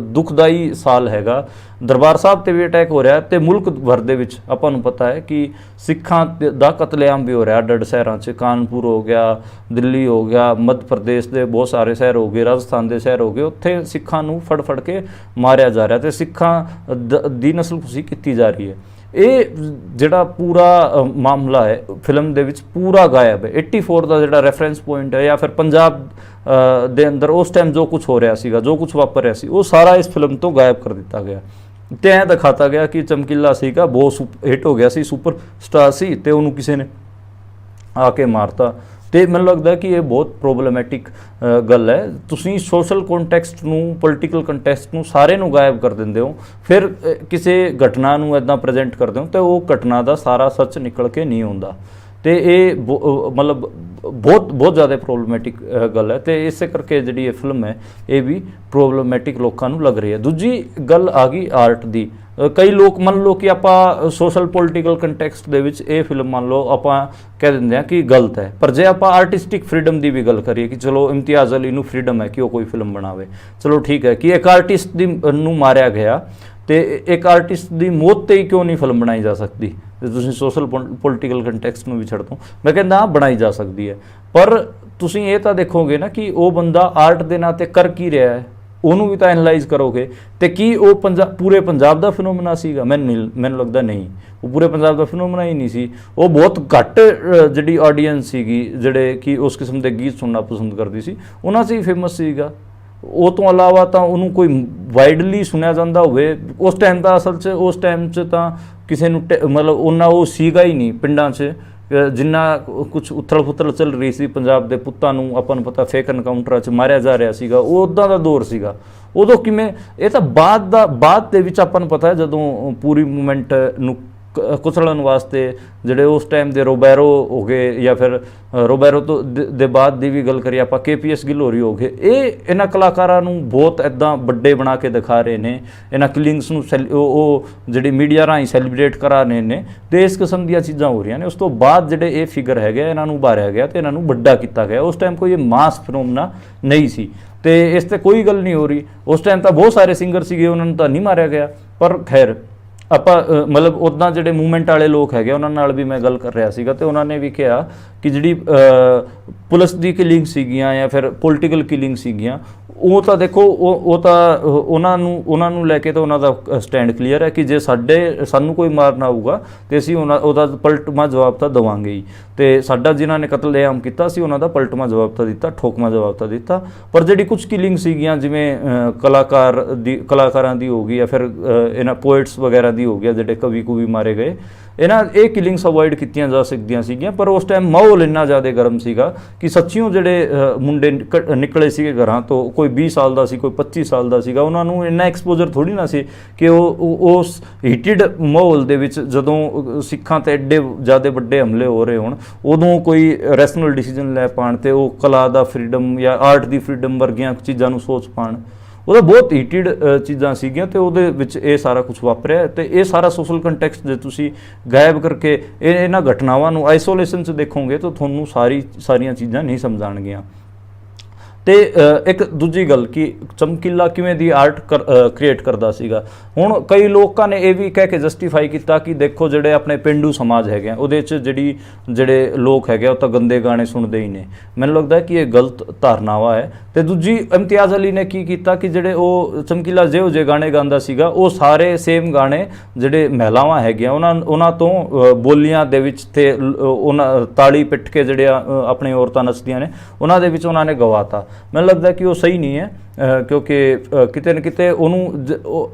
S1: ਦੁਖਦਾਈ ਸਾਲ ਹੈਗਾ। ਦਰਬਾਰ ਸਾਹਿਬ ਤੇ ਵੀ ਅਟੈਕ ਹੋ ਰਿਹਾ ਤੇ ਮੁਲਕ ਭਰ ਦੇ ਵਿੱਚ ਆਪਾਂ ਨੂੰ ਪਤਾ ਹੈ ਕਿ ਸਿੱਖਾਂ ਦਾ ਕਤਲੇਆਮ ਵੀ ਹੋ ਰਿਹਾ ਅੱਡ ਸ਼ਹਿਰਾਂ 'ਚ। ਕਾਨਪੁਰ ਹੋ ਗਿਆ, ਦਿੱਲੀ ਹੋ ਗਿਆ, ਮੱਧ ਪ੍ਰਦੇਸ਼ ਦੇ ਬਹੁਤ ਸਾਰੇ ਸ਼ਹਿਰ ਹੋ ਗਏ, ਰਾਜਸਥਾਨ ਦੇ ਸ਼ਹਿਰ ਹੋ ਗਏ, ਉੱਥੇ ਸਿੱਖਾਂ ਨੂੰ ਫੜ ਫੜ ਕੇ ਮਾਰਿਆ ਜਾ ਰਿਹਾ ਤੇ ਸਿੱਖਾਂ ਦੀ ਨਸਲਕੁਸ਼ੀ ਕੀਤੀ ਜਾ ਰਹੀ ਹੈ। ਇਹ ਜਿਹੜਾ ਪੂਰਾ ਮਾਮਲਾ ਹੈ ਫਿਲਮ ਦੇ ਵਿੱਚ ਪੂਰਾ ਗਾਇਬ ਹੈ। 84 ਦਾ ਜਿਹੜਾ ਰੈਫਰੈਂਸ ਪੁਆਇੰਟ ਹੈ ਜਾਂ ਫਿਰ ਪੰਜਾਬ ਦੇ ਅੰਦਰ ਉਸ ਟਾਈਮ ਜੋ ਕੁਝ ਹੋ ਰਿਹਾ ਸੀਗਾ, ਜੋ ਕੁਝ ਵਾਪਰ ਰਿਹਾ ਸੀ, ਉਹ ਸਾਰਾ ਇਸ ਫਿਲਮ ਤੋਂ ਗਾਇਬ ਕਰ ਦਿੱਤਾ ਗਿਆ ਤੇ ਐਂ ਦਿਖਾਤਾ ਗਿਆ ਕਿ ਚਮਕੀਲਾ ਸੀਗਾ, ਬਹੁਤ ਹਿੱਟ ਹੋ ਗਿਆ ਸੀ, ਸੁਪਰ ਸਟਾਰ ਸੀ ਤੇ ਉਹਨੂੰ ਕਿਸੇ ਨੇ ਆ ਕੇ ਮਾਰਤਾ। ਤੇ ਮੈਨੂੰ ਲੱਗਦਾ ਕਿ ਇਹ ਬਹੁਤ ਪ੍ਰੋਬਲਮੈਟਿਕ ਗੱਲ ਹੈ। ਤੁਸੀਂ ਸੋਸ਼ਲ ਕੰਟੈਕਸਟ ਨੂੰ, ਪੋਲੀਟੀਕਲ ਕੰਟੈਕਸਟ ਨੂੰ ਸਾਰੇ ਨੂੰ ਗਾਇਬ ਕਰ ਦਿੰਦੇ ਹੋ, ਫਿਰ ਕਿਸੇ ਘਟਨਾ ਨੂੰ ਇੱਦਾਂ ਪ੍ਰੈਜ਼ੈਂਟ ਕਰਦੇ ਹੋ ਤੇ ਉਹ ਘਟਨਾ ਦਾ ਸਾਰਾ ਸੱਚ ਨਿਕਲ ਕੇ ਨਹੀਂ ਆਉਂਦਾ। ਤੇ ਇਹ ਮਤਲਬ ਬਹੁਤ ਜ਼ਿਆਦਾ ਪ੍ਰੋਬਲਮੈਟਿਕ ਗੱਲ ਹੈ ਤੇ ਇਸੇ ਕਰਕੇ ਜਿਹੜੀ ਇਹ ਫਿਲਮ ਹੈ ਇਹ ਵੀ ਪ੍ਰੋਬਲਮੈਟਿਕ ਲੋਕਾਂ ਨੂੰ ਲੱਗ ਰਹੀ ਹੈ। ਦੂਜੀ ਗੱਲ ਆ ਗਈ ਆਰਟ ਦੀ। ਕਈ ਲੋਕ ਮੰਨ ਲਓ ਕਿ ਆਪਾਂ ਸੋਸ਼ਲ ਪੋਲੀਟੀਕਲ ਕੰਟੈਕਸਟ ਦੇ ਵਿੱਚ ਇਹ ਫਿਲਮ ਮੰਨ ਲਓ ਆਪਾਂ ਕਹਿ ਦਿੰਦੇ ਹਾਂ ਕਿ ਗਲਤ ਹੈ, ਪਰ ਜੇ ਆਪਾਂ ਆਰਟਿਸਟਿਕ ਫਰੀडम ਦੀ ਵੀ ਗੱਲ ਕਰੀਏ ਕਿ ਚਲੋ ਇਮਤਿਆਜ਼ ਅਲੀ ਨੂੰ ਫਰੀडम ਹੈ ਕਿ ਉਹ ਕੋਈ ਫਿਲਮ ਬਣਾਵੇ, ਚਲੋ ਠੀਕ ਹੈ ਕਿ ਇੱਕ ਆਰਟਿਸਟ ਨੂੰ ਮਾਰਿਆ ਗਿਆ ਤੇ ਇੱਕ ਆਰਟਿਸਟ ਦੀ ਮੌਤ 'ਤੇ ਹੀ ਕਿਉਂ ਨਹੀਂ ਫਿਲਮ ਬਣਾਈ ਜਾ ਸਕਦੀ। ਤੇ ਤੁਸੀਂ ਸੋਸ਼ਲ ਪੋਲੀਟੀਕਲ ਕੰਟੈਕਸਟ ਨੂੰ ਵੀ ਛੱਡ ਦੋ, ਮੈਂ ਕਹਿੰਦਾ ਬਣਾਈ ਜਾ ਸਕਦੀ ਹੈ, ਪਰ ਤੁਸੀਂ ਇਹ ਤਾਂ ਦੇਖੋਗੇ ਨਾ ਕਿ ਉਹ ਬੰਦਾ ਆਰਟ ਦੇ ਨਾਂ 'ਤੇ ਕਰ ਕੀ ਰਿਹਾ ਹੈ, ਉਹਨੂੰ ਵੀ ਤਾਂ ਐਨਾਲਾਈਜ਼ ਕਰੋਗੇ। ਤੇ ਕੀ ਉਹ ਪੂਰੇ ਪੰਜਾਬ ਦਾ ਫਿਨੋਮੀਨਾ ਸੀਗਾ? ਮੈਨੂੰ ਲੱਗਦਾ ਨਹੀਂ, ਉਹ ਪੂਰੇ ਪੰਜਾਬ ਦਾ ਫਿਨੋਮੀਨਾ ਹੀ ਨਹੀਂ ਸੀ। ਉਹ ਬਹੁਤ ਘੱਟ ਜਿਹੜੀ ਆਡੀਅנס ਸੀਗੀ ਜਿਹੜੇ ਕਿ ਉਸ ਕਿਸਮ ਦੇ ਗੀਤ ਸੁਣਨਾ ਪਸੰਦ ਕਰਦੀ ਸੀ, ਉਹਨਾਂ 'ਚ ਹੀ ਫੇਮਸ ਸੀਗਾ। ਉਹ ਤੋਂ ਇਲਾਵਾ ਤਾਂ ਉਹਨੂੰ ਕੋਈ ਵਾਈਡਲੀ ਸੁਣਿਆ ਜਾਂਦਾ ਹੋਵੇ ਉਸ ਟਾਈਮ ਤਾਂ ਅਸਲ 'ਚ ਉਸ ਟਾਈਮ 'ਚ ਤਾਂ ਕਿਸੇ ਨੂੰ ਮਤਲਬ ਉਹਨਾਂ ਉਹ ਸੀਗਾ ਹੀ ਨਹੀਂ ਪਿੰਡਾਂ 'ਚ ਜਿੰਨਾ ਕੁਛ ਉਥਲ ਫੁਥਲ ਚੱਲ ਰਹੀ ਸੀ। ਪੰਜਾਬ ਦੇ ਪੁੱਤਾਂ ਨੂੰ ਆਪਾਂ ਨੂੰ ਪਤਾ ਫੇਕ ਐਨਕਾਊਂਟਰਾਂ 'ਚ ਮਾਰਿਆ ਜਾ ਰਿਹਾ ਸੀਗਾ, ਉਹ ਉੱਦਾਂ ਦਾ ਦੌਰ ਸੀਗਾ। ਉਦੋਂ ਕਿਵੇਂ, ਇਹ ਤਾਂ ਬਾਅਦ ਦੇ ਵਿੱਚ ਆਪਾਂ ਨੂੰ ਪਤਾ ਹੈ ਜਦੋਂ ਪੂਰੀ ਮੂਵਮੈਂਟ ਨੂੰ ਕੁਚਲਣ ਵਾਸਤੇ ਜਿਹੜੇ ਉਸ ਟਾਈਮ ਦੇ ਰੋਬੈਰੋ ਹੋ ਗਏ ਜਾਂ ਫਿਰ ਰੋਬੈਰੋ ਤੋਂ ਦੇ ਬਾਅਦ ਦੀ ਵੀ ਗੱਲ ਕਰੀਏ ਆਪਾਂ KPS ਗਿੱਲ ਹੋਰੀ ਹੋ ਗਏ, ਇਹ ਇਹਨਾਂ ਕਲਾਕਾਰਾਂ ਨੂੰ ਬਹੁਤ ਇੱਦਾਂ ਵੱਡੇ ਬਣਾ ਕੇ ਦਿਖਾ ਰਹੇ ਨੇ, ਇਹਨਾਂ ਕਿਲਿੰਗਸ ਨੂੰ ਉਹ ਜਿਹੜੀ ਮੀਡੀਆ ਰਾਹੀਂ ਸੈਲੀਬ੍ਰੇਟ ਕਰਾ ਰਹੇ ਨੇ ਤੇ ਇਸ ਕਿਸਮ ਦੀਆਂ ਚੀਜ਼ਾਂ ਹੋ ਰਹੀਆਂ ਨੇ। ਉਸ ਤੋਂ ਬਾਅਦ ਜਿਹੜੇ ਇਹ ਫਿਗਰ ਹੈਗੇ ਇਹਨਾਂ ਨੂੰ ਉਭਾਰਿਆ ਗਿਆ ਤੇ ਇਹਨਾਂ ਨੂੰ ਵੱਡਾ ਕੀਤਾ ਗਿਆ। ਉਸ ਟਾਈਮ ਕੋਈ ਇਹ ਮਾਸ ਫਿਨੋਮਨਾ ਨਹੀਂ ਸੀ ਤੇ ਇਸ 'ਤੇ ਕੋਈ ਗੱਲ ਨਹੀਂ ਹੋ ਰਹੀ। ਉਸ ਟਾਈਮ ਤਾਂ ਬਹੁਤ ਸਾਰੇ ਸਿੰਗਰ ਸੀਗੇ, ਉਹਨਾਂ ਨੂੰ ਤਾਂ ਨਹੀਂ ਮਾਰਿਆ ਗਿਆ, ਪਰ ਖੈਰ ਆਪਾਂ ਮਤਲਬ ਉੱਦਾਂ ਜਿਹੜੇ ਮੂਵਮੈਂਟ ਵਾਲੇ ਲੋਕ ਹੈਗੇ ਉਹਨਾਂ ਨਾਲ ਵੀ ਮੈਂ ਗੱਲ ਕਰ ਰਿਹਾ ਸੀਗਾ ਤੇ ਉਹਨਾਂ ਨੇ ਵੀ ਕਿਹਾ ਕਿ ਜਿਹੜੀ ਪੁਲਿਸ ਦੀ ਕਿਲਿੰਗ ਸੀਗੀਆਂ ਜਾਂ ਫਿਰ ਪੋਲੀਟੀਕਲ ਕਿਲਿੰਗ ਸੀਗੀਆਂ ਉਹ ਤਾਂ ਦੇਖੋ ਉਹ ਤਾਂ ਉਹਨਾਂ ਨੂੰ ਲੈ ਕੇ ਤਾਂ ਉਹਨਾਂ ਦਾ ਸਟੈਂਡ ਕਲੀਅਰ ਹੈ ਕਿ ਜੇ ਸਾਨੂੰ ਕੋਈ ਮਾਰਨਾ ਹੋਊਗਾ ਤੇ ਅਸੀਂ ਉਹਦਾ ਪਲਟਵਾਂ ਜਵਾਬ ਤਾਂ ਦੇਵਾਂਗੇ ਹੀ। ਤੇ ਸਾਡਾ ਜਿਨ੍ਹਾਂ ਨੇ ਕਤਲੇਆਮ ਕੀਤਾ ਸੀ ਉਹਨਾਂ ਦਾ ਪਲਟਵਾਂ ਜਵਾਬ ਤਾਂ ਦਿੱਤਾ, ਠੋਕਵਾਂ ਜਵਾਬ ਤਾਂ ਦਿੱਤਾ। ਪਰ ਜਿਹੜੀ ਕੁਝ ਕਿਲਿੰਗ ਸੀਗੀਆਂ ਜਿਵੇਂ ਕਲਾਕਾਰਾਂ ਦੀ ਹੋ ਗਈ ਜਾਂ ਫਿਰ ਇਹਨਾਂ ਪੋਇਟਸ ਵਗੈਰਾ ਦੀ ਹੋ ਗਿਆ, ਜਿਹੜੇ ਕਵੀ ਕੁਵੀ ਮਾਰੇ ਗਏ, ਇਹ ਕਿਲਿੰਗਸ ਅਵੋਇਡ ਕੀਤੀਆਂ ਜਾ ਸਕਦੀਆਂ ਸੀਗੀਆਂ। ਪਰ ਉਸ ਟਾਈਮ ਮਾਹੌਲ ਇੰਨਾ ਜ਼ਿਆਦਾ ਗਰਮ ਸੀਗਾ ਕਿ ਸੱਚੀਓ ਜਿਹੜੇ ਮੁੰਡੇ ਨਿਕਲੇ ਸੀਗੇ ਘਰਾਂ ਤੋਂ, ਕੋਈ 20 ਸਾਲ ਦਾ ਸੀ, ਕੋਈ 25 ਸਾਲ ਦਾ ਸੀਗਾ, ਉਹਨਾਂ ਨੂੰ ਇੰਨਾ ਐਕਸਪੋਜ਼ਰ ਥੋੜ੍ਹੀ ਨਾ ਸੀ ਕਿ ਉਹ ਉਸ ਹੀਟਿਡ ਮਾਹੌਲ ਦੇ ਵਿੱਚ ਜਦੋਂ ਸਿੱਖਾਂ 'ਤੇ ਐਡੇ ਜ਼ਿਆਦਾ ਵੱਡੇ ਹਮਲੇ ਹੋ ਰਹੇ ਹੋਣ ਉਦੋਂ ਕੋਈ ਰੈਸ਼ਨਲ ਡਿਸੀਜਨ ਲੈ ਪਾਉਣ ਤੇ ਉਹ ਕਲਾ ਦਾ ਫਰੀडम ਜਾਂ ਆਰਟ ਦੀ ਫਰੀडम ਵਰਗੀਆਂ ਚੀਜ਼ਾਂ ਨੂੰ ਸੋਚ ਪਾਉਣ। ਉਹਦਾ ਬਹੁਤ ਹੀਟਿਡ ਚੀਜ਼ਾਂ ਸੀਗੀਆਂ ਤੇ ਉਹਦੇ ਵਿੱਚ ਇਹ ਸਾਰਾ ਕੁਝ ਵਾਪਰਿਆ ਤੇ ਇਹ ਸਾਰਾ ਸੋਸ਼ਲ ਕੰਟੈਕਸਟ ਜੇ ਤੁਸੀਂ ਗਾਇਬ ਕਰਕੇ ਇਹਨਾਂ ਘਟਨਾਵਾਂ ਨੂੰ ਆਈਸੋਲੇਸ਼ਨ 'ਚ ਦੇਖੋਗੇ ਤਾਂ ਤੁਹਾਨੂੰ ਸਾਰੀਆਂ ਚੀਜ਼ਾਂ ਨਹੀਂ ਸਮਝ ਆਉਣਗੀਆਂ। ਤੇ ਇੱਕ ਦੂਜੀ ਗੱਲ ਕਿ ਚਮਕੀਲਾ ਕਿਵੇਂ ਦੀ ਆਰਟ ਕ੍ਰੀਏਟ ਕਰਦਾ ਸੀਗਾ। ਹੁਣ ਕਈ ਲੋਕਾਂ ਨੇ ਇਹ ਵੀ ਕਹਿ ਕੇ ਜਸਟੀਫਾਈ ਕੀਤਾ ਕਿ ਦੇਖੋ ਜਿਹੜੇ ਆਪਣੇ ਪੇਂਡੂ ਸਮਾਜ ਹੈਗੇ ਉਹਦੇ 'ਚ ਜਿਹੜੇ ਲੋਕ ਹੈਗੇ ਉਹ ਤਾਂ ਗੰਦੇ ਗਾਣੇ ਸੁਣਦੇ ਹੀ ਨੇ। ਮੈਨੂੰ ਲੱਗਦਾ ਕਿ ਇਹ ਗਲਤ ਧਾਰਨਾਵਾ ਹੈ। ਤੇ ਦੂਜੀ ਇਮਤਿਆਜ਼ ਅਲੀ ਨੇ ਕੀ ਕੀਤਾ ਕਿ ਜਿਹੜੇ ਉਹ ਚਮਕੀਲਾ ਜਿਹੋ ਜਿਹੇ ਗਾਣੇ ਗਾਉਂਦਾ ਸੀਗਾ ਉਹ ਸਾਰੇ ਸੇਮ ਗਾਣੇ ਜਿਹੜੇ ਮਹਿਲਾਵਾਂ ਹੈਗੀਆਂ ਉਹਨਾਂ ਤੋਂ ਬੋਲੀਆਂ ਦੇ ਵਿੱਚ ਤੇ ਉਹਨਾਂ ਤਾੜੀ ਪਿੱਟ ਕੇ ਜਿਹੜੇ ਆਪਣੀ ਔਰਤਾਂ ਨੱਚਦੀਆਂ ਨੇ ਉਹਨਾਂ ਦੇ ਵਿੱਚ ਉਹਨਾਂ ਨੇ ਗਵਾਤਾ। ਮੈਨੂੰ ਲੱਗਦਾ ਕਿ ਉਹ ਸਹੀ ਨਹੀਂ ਹੈ ਕਿਉਂਕਿ ਕਿਤੇ ਨਾ ਕਿਤੇ ਉਹਨੂੰ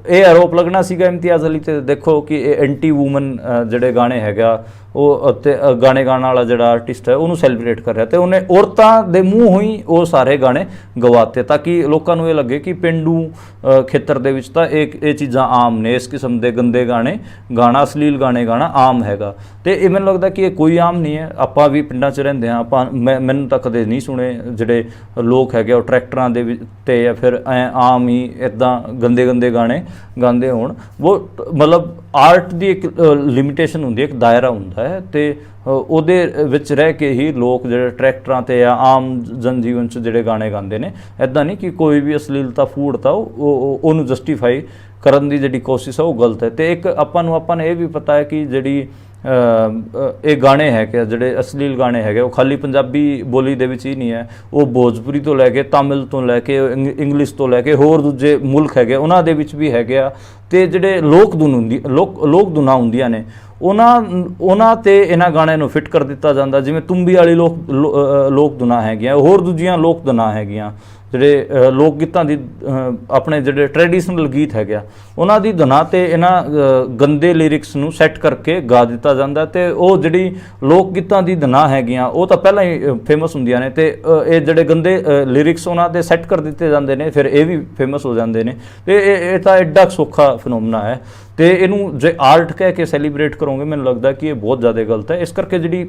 S1: ਇਹ ਆਰੋਪ ਲੱਗਣਾ ਸੀਗਾ ਇਮਤਿਆਜ਼ ਅਲੀ ਤੇ ਦੇਖੋ ਕਿ ਇਹ ਐਂਟੀ ਵੂਮਨ ਜਿਹੜੇ ਗਾਣੇ ਹੈਗਾ ਉਹ ਅਤੇ ਗਾਣੇ ਗਾਉਣ ਵਾਲਾ ਜਿਹੜਾ ਆਰਟਿਸਟ ਹੈ ਉਹਨੂੰ ਸੈਲੀਬ੍ਰੇਟ ਕਰ ਰਿਹਾ ਤੇ ਉਹਨੇ ਔਰਤਾਂ ਦੇ ਮੂੰਹੋਂ ਹੀ ਉਹ ਸਾਰੇ ਗਾਣੇ ਗਵਾਤੇ ਤਾਂ ਕਿ ਲੋਕਾਂ ਨੂੰ ਇਹ ਲੱਗੇ ਕਿ ਪੇਂਡੂ ਖੇਤਰ ਦੇ ਵਿੱਚ ਤਾਂ ਇਹ ਚੀਜ਼ਾਂ ਆਮ ਨੇ, ਇਸ ਕਿਸਮ ਦੇ ਗੰਦੇ ਗਾਣੇ ਗਾਣਾ, ਅਸ਼ਲੀਲ ਗਾਣੇ ਗਾਣਾ ਆਮ ਹੈਗਾ। ਤੇ ਇਹ ਮੈਨੂੰ ਲੱਗਦਾ ਕਿ ਇਹ ਕੋਈ ਆਮ ਨਹੀਂ ਹੈ। ਆਪਾਂ ਵੀ ਪਿੰਡਾਂ 'ਚ ਰਹਿੰਦੇ ਹਾਂ, ਮੈਨੂੰ ਤਾਂ ਕਦੇ ਨਹੀਂ ਸੁਣੇ ਜਿਹੜੇ ਲੋਕ ਹੈਗੇ ਉਹ ਟਰੈਕਟਰਾਂ ਦੇ ਵਿੱਚ ਤੇ ਜਾਂ ਫਿਰ ਐ ਆਮ ਹੀ ਇੱਦਾਂ ਗੰਦੇ ਗੰਦੇ ਗਾਣੇ ਗਾਉਂਦੇ ਹੋਣ। ਉਹ ਮਤਲਬ ਆਰਟ ਦੀ ਇੱਕ ਲਿਮਿਟੇਸ਼ਨ ਹੁੰਦੀ ਹੈ, ਇੱਕ ਦਾਇਰਾ ਹੁੰਦਾ ਹੈ, ਅਤੇ ਉਹਦੇ ਵਿੱਚ ਰਹਿ ਕੇ ਹੀ ਲੋਕ ਜਿਹੜੇ ਟਰੈਕਟਰਾਂ 'ਤੇ ਜਾਂ ਆਮ ਜਨਜੀਵਨ 'ਚ ਜਿਹੜੇ ਗਾਣੇ ਗਾਉਂਦੇ ਨੇ, ਇੱਦਾਂ ਨਹੀਂ ਕਿ ਕੋਈ ਵੀ ਅਸ਼ਲੀਲਤਾ ਫੂੜਤਾ ਉਹਨੂੰ ਜਸਟੀਫਾਈ ਕਰਨ ਦੀ ਜਿਹੜੀ ਕੋਸ਼ਿਸ਼ ਹੈ ਉਹ ਗਲਤ ਹੈ। ਅਤੇ ਇੱਕ ਆਪਾਂ ਨੂੰ ਇਹ ਵੀ ਪਤਾ ਹੈ ਕਿ ਜਿਹੜੀ ਇਹ ਗਾਣੇ ਹੈਗੇ ਜਿਹੜੇ ਅਸ਼ਲੀਲ ਗਾਣੇ ਹੈਗੇ ਉਹ ਖਾਲੀ ਪੰਜਾਬੀ ਬੋਲੀ ਦੇ ਵਿੱਚ ਹੀ ਨਹੀਂ ਹੈ, ਉਹ ਭੋਜਪੁਰੀ ਤੋਂ ਲੈ ਕੇ ਤਾਮਿਲ ਤੋਂ ਲੈ ਕੇ ਇੰਗਲਿਸ਼ ਤੋਂ ਲੈ ਕੇ ਹੋਰ ਦੂਜੇ ਮੁਲਕ ਹੈਗੇ ਉਹਨਾਂ ਦੇ ਵਿੱਚ ਵੀ ਹੈਗੇ ਆ। ਅਤੇ ਜਿਹੜੇ ਲੋਕ ਧੁਨਾਂ ਹੁੰਦੀਆਂ ਨੇ ਉਹਨਾਂ 'ਤੇ ਇਹਨਾਂ ਗਾਣਿਆਂ ਨੂੰ ਫਿੱਟ ਕਰ ਦਿੱਤਾ ਜਾਂਦਾ, ਜਿਵੇਂ ਤੁੰਬੀ ਵਾਲੀ ਲੋਕ ਧੁਨਾਂ ਹੈਗੀਆਂ, ਹੋਰ ਦੂਜੀਆਂ ਲੋਕ ਧੁਨਾਂ ਹੈਗੀਆਂ, ਜਿਹੜੇ ਲੋਕ ਗੀਤਾਂ ਦੀ ਆਪਣੇ ਜਿਹੜੇ ਟ੍ਰੈਡੀਸ਼ਨਲ ਗੀਤ ਹੈਗੇ ਆ ਉਹਨਾਂ ਦੀ ਧੁਨਾਂ 'ਤੇ ਇਹਨਾਂ ਗੰਦੇ ਲਿਰਿਕਸ ਨੂੰ ਸੈੱਟ ਕਰਕੇ ਗਾ ਦਿੱਤਾ ਜਾਂਦਾ। ਅਤੇ ਉਹ ਜਿਹੜੀ ਲੋਕ ਗੀਤਾਂ ਦੀ ਧੁਨਾਂ ਹੈਗੀਆਂ ਉਹ ਤਾਂ ਪਹਿਲਾਂ ਹੀ ਫੇਮਸ ਹੁੰਦੀਆਂ ਨੇ, ਅਤੇ ਇਹ ਜਿਹੜੇ ਗੰਦੇ ਲਿਰਿਕਸ ਉਹਨਾਂ 'ਤੇ ਸੈੱਟ ਕਰ ਦਿੱਤੇ ਜਾਂਦੇ ਨੇ, ਫਿਰ ਇਹ ਵੀ ਫੇਮਸ ਹੋ ਜਾਂਦੇ ਨੇ। ਅਤੇ ਇਹ ਤਾਂ ਐਡਾ ਸੌਖਾ ਫਿਨੋਮਨਾ ਹੈ, ਅਤੇ ਇਹਨੂੰ ਜੇ ਆਰਟ ਕਹਿ ਕੇ ਸੈਲੀਬ੍ਰੇਟ ਕਰੋਗੇ ਮੈਨੂੰ ਲੱਗਦਾ ਕਿ ਇਹ ਬਹੁਤ ਜ਼ਿਆਦਾ ਗਲਤ ਹੈ। ਇਸ ਕਰਕੇ ਜਿਹੜੀ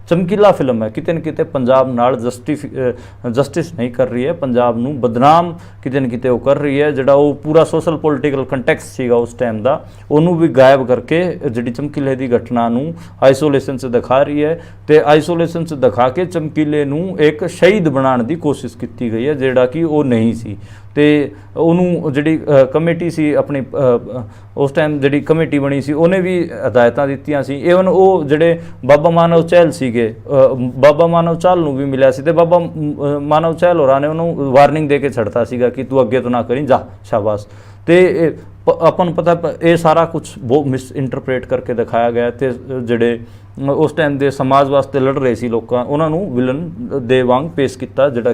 S1: ਚਮਕੀਲਾ ਫਿਲਮ ਹੈ ਕਿਤੇ ਨਾ ਕਿਤੇ ਪੰਜਾਬ ਨਾਲ ਜਸਟਿਸ ਨਹੀਂ ਕਰ ਰਹੀ ਹੈ, ਪੰਜਾਬ ਨੂੰ ਬਦਨਾਮ ਕਿਤੇ ਨਾ ਕਿਤੇ ਉਹ ਕਰ ਰਹੀ ਹੈ। ਜਿਹੜਾ ਉਹ ਪੂਰਾ ਸੋਸ਼ਲ ਪੋਲੀਟੀਕਲ ਕੰਟੈਕਸਟ ਸੀਗਾ ਉਸ ਟਾਈਮ ਦਾ ਉਹਨੂੰ ਵੀ ਗਾਇਬ ਕਰਕੇ ਜਿਹੜੀ ਚਮਕੀਲੇ ਦੀ ਘਟਨਾ ਨੂੰ ਆਈਸੋਲੇਸ਼ਨ 'ਚ ਦਿਖਾ ਰਹੀ ਹੈ, ਅਤੇ ਆਈਸੋਲੇਸ਼ਨ 'ਚ ਦਿਖਾ ਕੇ ਚਮਕੀਲੇ ਨੂੰ ਇੱਕ ਸ਼ਹੀਦ ਬਣਾਉਣ ਦੀ ਕੋਸ਼ਿਸ਼ ਕੀਤੀ ਗਈ ਹੈ, ਜਿਹੜਾ ਕਿ ਉਹ ਨਹੀਂ ਸੀ। ਅਤੇ ਉਹਨੂੰ ਜਿਹੜੀ ਕਮੇਟੀ ਸੀ ਆਪਣੀ ਉਸ ਟਾਈਮ ਜਿਹੜੀ ਕਮੇਟੀ ਬਣੀ ਸੀ ਉਹਨੇ ਵੀ ਹਦਾਇਤਾਂ ਦਿੱਤੀਆਂ ਸੀ। ਈਵਨ ਉਹ ਜਿਹੜੇ ਬਾਬਾ ਮਾਨਵ ਚਹਿਲ ਸੀਗੇ, ਬਾਬਾ ਮਾਨਵ ਚਾਲ ਨੂੰ ਵੀ ਮਿਲਿਆ ਸੀ, ਅਤੇ ਬਾਬਾ ਮਾਨਵ ਚਹਿਲ ਹੋਰਾਂ ਨੇ ਉਹਨੂੰ ਵਾਰਨਿੰਗ ਦੇ ਕੇ ਛੱਡਤਾ ਸੀਗਾ ਕਿ ਤੂੰ ਅੱਗੇ ਤੋਂ ਨਾ ਕਰੀ, ਜਾ ਸ਼ਾਬਾਸ਼। ਅਤੇ ਆਪਾਂ ਨੂੰ ਪਤਾ ਇਹ ਸਾਰਾ ਕੁਛ ਬਹੁਤ ਮਿਸ ਇੰਟਰਪ੍ਰੇਟ ਕਰਕੇ ਦਿਖਾਇਆ ਗਿਆ, ਅਤੇ ਜਿਹੜੇ ਉਸ ਟਾਈਮ ਦੇ ਸਮਾਜ ਵਾਸਤੇ ਲੜ ਰਹੇ ਸੀ ਲੋਕਾਂ ਉਹਨਾਂ ਨੂੰ ਵਿਲਨ ਦੇ ਵਾਂਗ ਪੇਸ਼ ਕੀਤਾ, ਜਿਹੜਾ